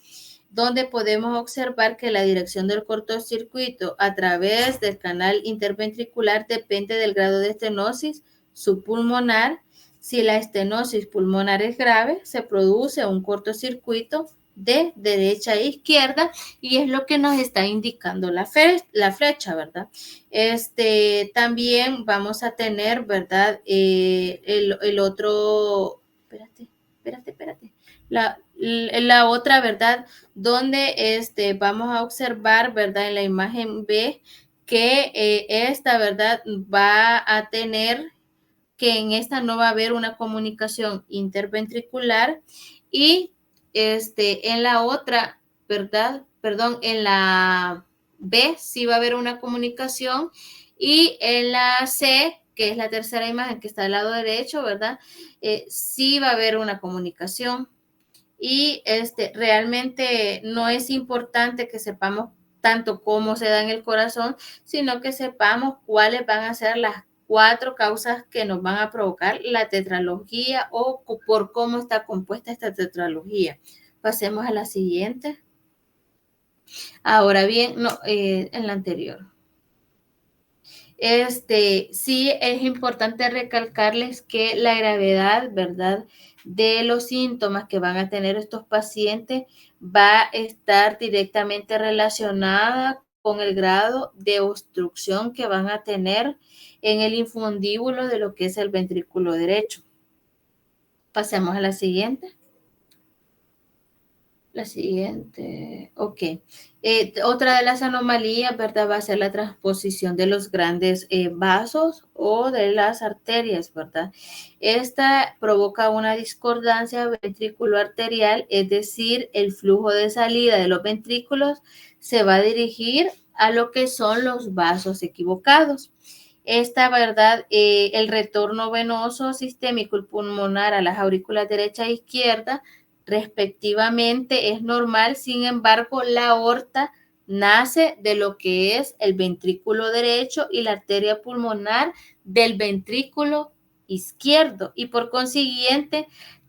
donde podemos observar que la dirección del cortocircuito a través del canal interventricular depende del grado de estenosis subpulmonar. Si la estenosis pulmonar es grave, se produce un cortocircuito de derecha a izquierda y es lo que nos está indicando la flecha, ¿verdad? También vamos a tener, ¿verdad? El otro, espérate. La otra, ¿verdad? Donde vamos a observar, ¿verdad? En la imagen B que esta, ¿verdad? Va a tener que en esta no va a haber una comunicación interventricular y en la otra, ¿verdad? Perdón, en la B sí va a haber una comunicación y en la C, que es la tercera imagen que está al lado derecho, ¿verdad? Sí va a haber una comunicación y realmente no es importante que sepamos tanto cómo se da en el corazón, sino que sepamos cuáles van a ser las 4 causas que nos van a provocar la tetralogía o por cómo está compuesta esta tetralogía. Pasemos a la siguiente. Ahora bien, no, en la anterior. Sí es importante recalcarles que la gravedad, ¿verdad?, de los síntomas que van a tener estos pacientes va a estar directamente relacionada con el grado de obstrucción que van a tener en el infundíbulo de lo que es el ventrículo derecho. Pasemos a la siguiente. La siguiente, ok. Otra de las anomalías, ¿verdad? Va a ser la transposición de los grandes vasos o de las arterias, ¿verdad? Esta provoca una discordancia ventrículo-arterial, es decir, el flujo de salida de los ventrículos se va a dirigir a lo que son los vasos equivocados. Esta, ¿verdad? El retorno venoso sistémico y pulmonar a las aurículas derecha e izquierda respectivamente es normal, sin embargo, la aorta nace de lo que es el ventrículo derecho y la arteria pulmonar del ventrículo izquierdo y por consiguiente,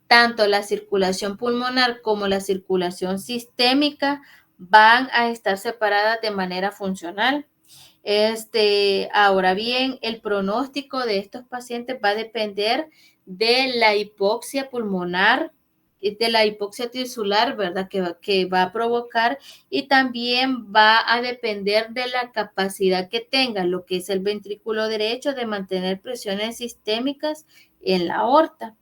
tanto la circulación pulmonar como la circulación sistémica van a estar separadas de manera funcional. Ahora bien, el pronóstico de estos pacientes va a depender de la hipoxia pulmonar, de la hipoxia tisular, ¿verdad? Que va a provocar y también va a depender de la capacidad que tenga lo que es el ventrículo derecho de mantener presiones sistémicas en la aorta.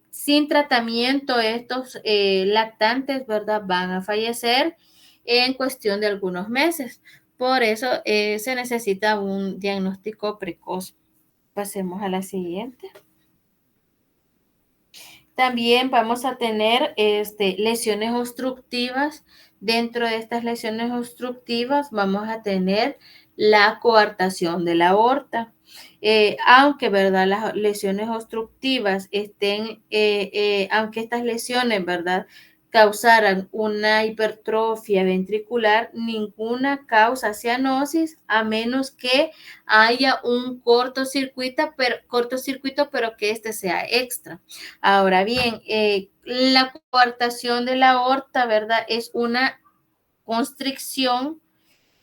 Sin tratamiento, estos lactantes, ¿verdad? Van a fallecer en cuestión de algunos meses. Por eso se necesita un diagnóstico precoz. Pasemos a la siguiente. También vamos a tener lesiones obstructivas. Dentro de estas lesiones obstructivas vamos a tener la coartación de la aorta. Aunque, ¿verdad?, las lesiones obstructivas aunque estas lesiones, ¿verdad?, causaran una hipertrofia ventricular, ninguna causa cianosis a menos que haya un cortocircuito, pero que sea extra. Ahora bien, la coartación de la aorta, ¿verdad?, es una constricción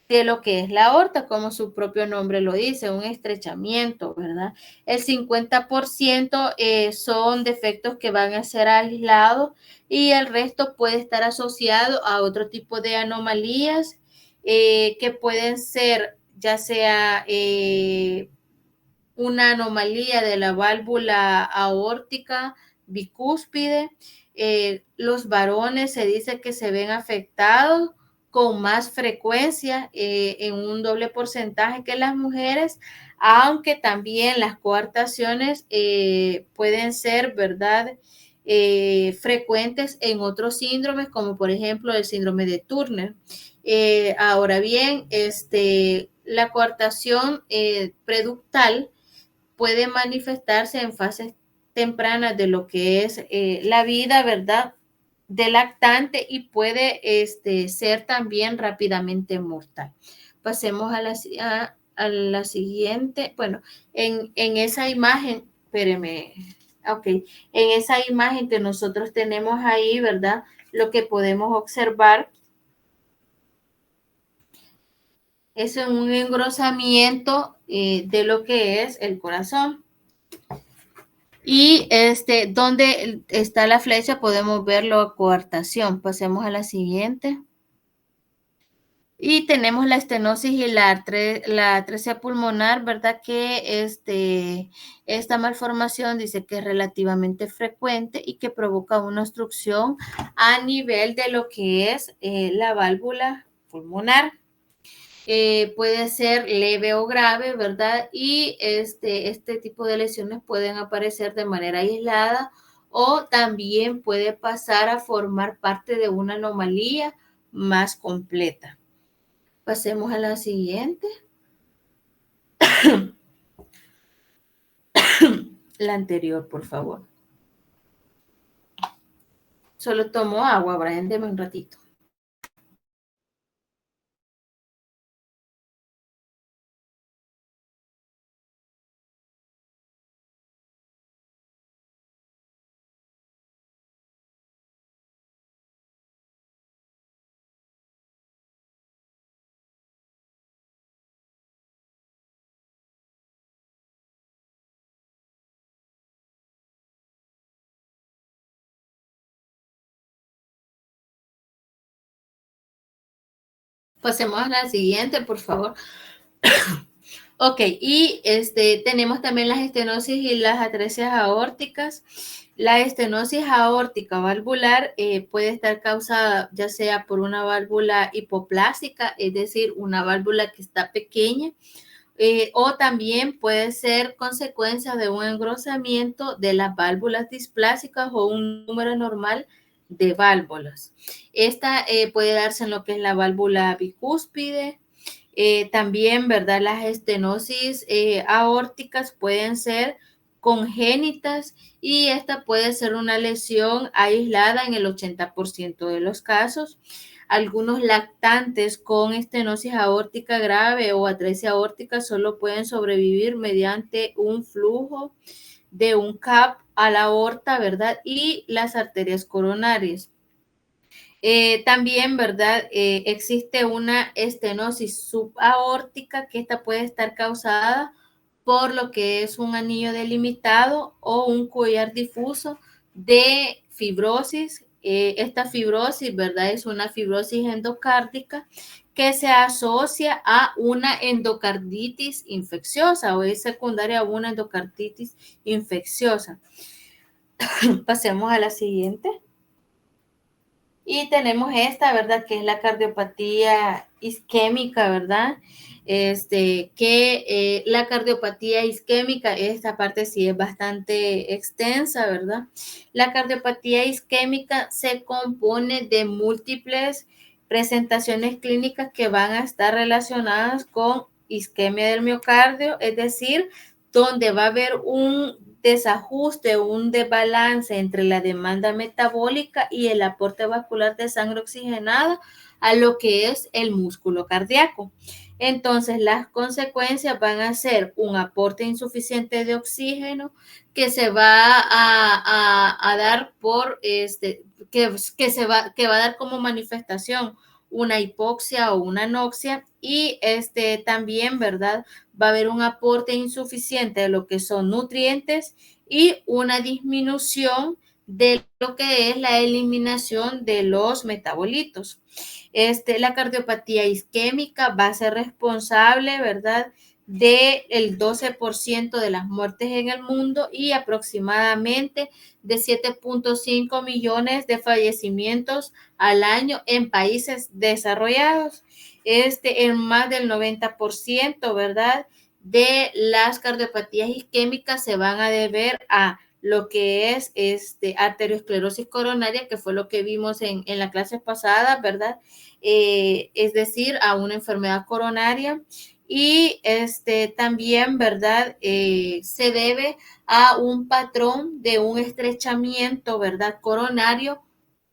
de lo que es la aorta, como su propio nombre lo dice, un estrechamiento, ¿verdad? El 50% son defectos que van a ser aislados y el resto puede estar asociado a otro tipo de anomalías que pueden ser ya sea una anomalía de la válvula aórtica bicúspide. Los varones se dice que se ven afectados con más frecuencia en un doble porcentaje que las mujeres, aunque también las coartaciones pueden ser, ¿verdad?, frecuentes en otros síndromes, como por ejemplo el síndrome de Turner. Ahora bien, la coartación preductal puede manifestarse en fases tempranas de lo que es la vida, ¿verdad?, del lactante y puede ser también rápidamente mortal. Pasemos a la siguiente. Bueno, en esa imagen, espéreme, ok, en esa imagen que nosotros tenemos ahí, ¿verdad?, lo que podemos observar es un engrosamiento de lo que es el corazón. Y donde está la flecha podemos ver la coartación. Pasemos a la siguiente. Y tenemos la estenosis y la atresia pulmonar, ¿verdad? Que esta malformación dice que es relativamente frecuente y que provoca una obstrucción a nivel de lo que es la válvula pulmonar. puede ser leve o grave, ¿verdad? Y este tipo de lesiones pueden aparecer de manera aislada o también puede pasar a formar parte de una anomalía más completa. Pasemos a la siguiente. La anterior, por favor. Solo tomo agua, Brian, deme un ratito. Pasemos a la siguiente, por favor. Ok, y tenemos también las estenosis y las atresias aórticas. La estenosis aórtica valvular puede estar causada ya sea por una válvula hipoplásica, es decir, una válvula que está pequeña, o también puede ser consecuencia de un engrosamiento de las válvulas displásicas o un número normal de válvulas. Esta puede darse en lo que es la válvula bicúspide. También, ¿verdad? Las estenosis aórticas pueden ser congénitas y esta puede ser una lesión aislada en el 80% de los casos. Algunos lactantes con estenosis aórtica grave o atresia aórtica solo pueden sobrevivir mediante un flujo de un CAP a la aorta, ¿verdad? Y las arterias coronarias. También, ¿verdad? Existe una estenosis subaórtica que esta puede estar causada por lo que es un anillo delimitado o un collar difuso de fibrosis. Esta fibrosis, ¿verdad? Es una fibrosis endocárdica que se asocia a una endocarditis infecciosa o es secundaria a una endocarditis infecciosa. Pasemos a la siguiente. Y tenemos esta, ¿verdad? Que es la cardiopatía isquémica, ¿verdad? La cardiopatía isquémica, esta parte sí es bastante extensa, ¿verdad? La cardiopatía isquémica se compone de múltiples presentaciones clínicas que van a estar relacionadas con isquemia del miocardio, es decir, donde va a haber un desajuste, un desbalance entre la demanda metabólica y el aporte vascular de sangre oxigenada a lo que es el músculo cardíaco. Entonces, las consecuencias van a ser un aporte insuficiente de oxígeno que se va a dar por que va a dar como manifestación una hipoxia o una anoxia y también, ¿verdad? Va a haber un aporte insuficiente de lo que son nutrientes y una disminución de lo que es la eliminación de los metabolitos. La cardiopatía isquémica va a ser responsable, ¿verdad?, del 12% de las muertes en el mundo y aproximadamente de 7.5 millones de fallecimientos al año en países desarrollados. En más del 90%, ¿verdad?, de las cardiopatías isquémicas se van a deber a lo que es arteriosclerosis coronaria, que fue lo que vimos en la clase pasada, ¿verdad? Es decir, a una enfermedad coronaria. Y también, ¿verdad? Se debe a un patrón de un estrechamiento, ¿verdad?, coronario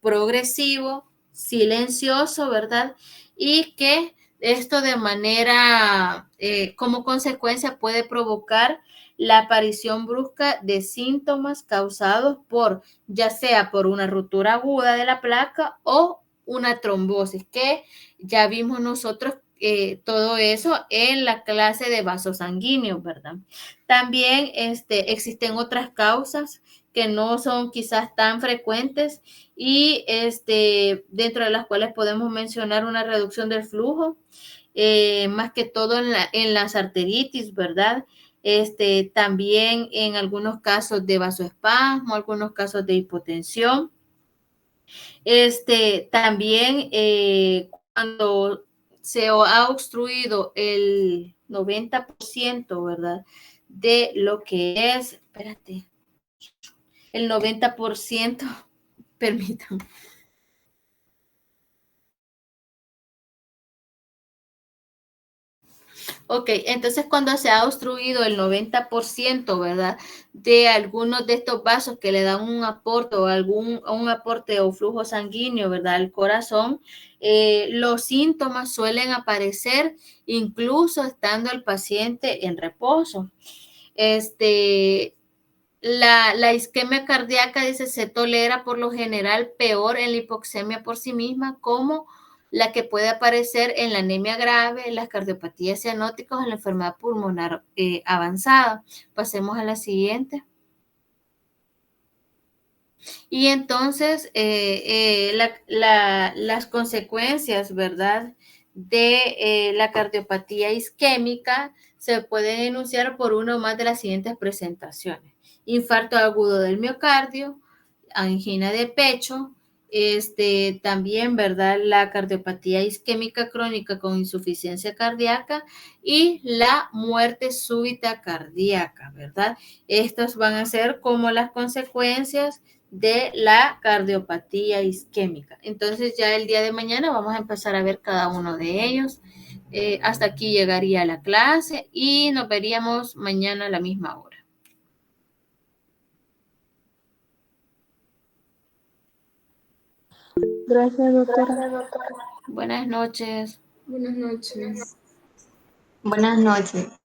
progresivo, silencioso, ¿verdad? Y que esto de manera, como consecuencia, puede provocar la aparición brusca de síntomas causados por, ya sea por una ruptura aguda de la placa o una trombosis, que ya vimos nosotros todo eso en la clase de vasos sanguíneos, ¿verdad? También existen otras causas que no son quizás tan frecuentes y dentro de las cuales podemos mencionar una reducción del flujo, más que todo en las arteritis, ¿verdad? También en algunos casos de vasoespasmo, algunos casos de hipotensión. También cuando se ha obstruido el 90%, ¿verdad? De lo que es, espérate, el 90%, permítanme. Ok, entonces cuando se ha obstruido el 90%, ¿verdad? De algunos de estos vasos que le dan un aporte o un aporte o flujo sanguíneo, ¿verdad? Al corazón, los síntomas suelen aparecer incluso estando el paciente en reposo. La isquemia cardíaca, dice, se tolera por lo general peor en la hipoxemia por sí misma, como la que puede aparecer en la anemia grave, en las cardiopatías cianóticas o en la enfermedad pulmonar avanzada. Pasemos a la siguiente. Y entonces, las consecuencias, ¿verdad?, de la cardiopatía isquémica se pueden enunciar por una o más de las siguientes presentaciones: infarto agudo del miocardio, angina de pecho, también, ¿verdad?, la cardiopatía isquémica crónica con insuficiencia cardíaca y la muerte súbita cardíaca, ¿verdad? Estas van a ser como las consecuencias de la cardiopatía isquémica. Entonces ya el día de mañana vamos a empezar a ver cada uno de ellos. Hasta aquí llegaría la clase y nos veríamos mañana a la misma hora. Gracias, doctora. Buenas noches. Buenas noches. Buenas noches.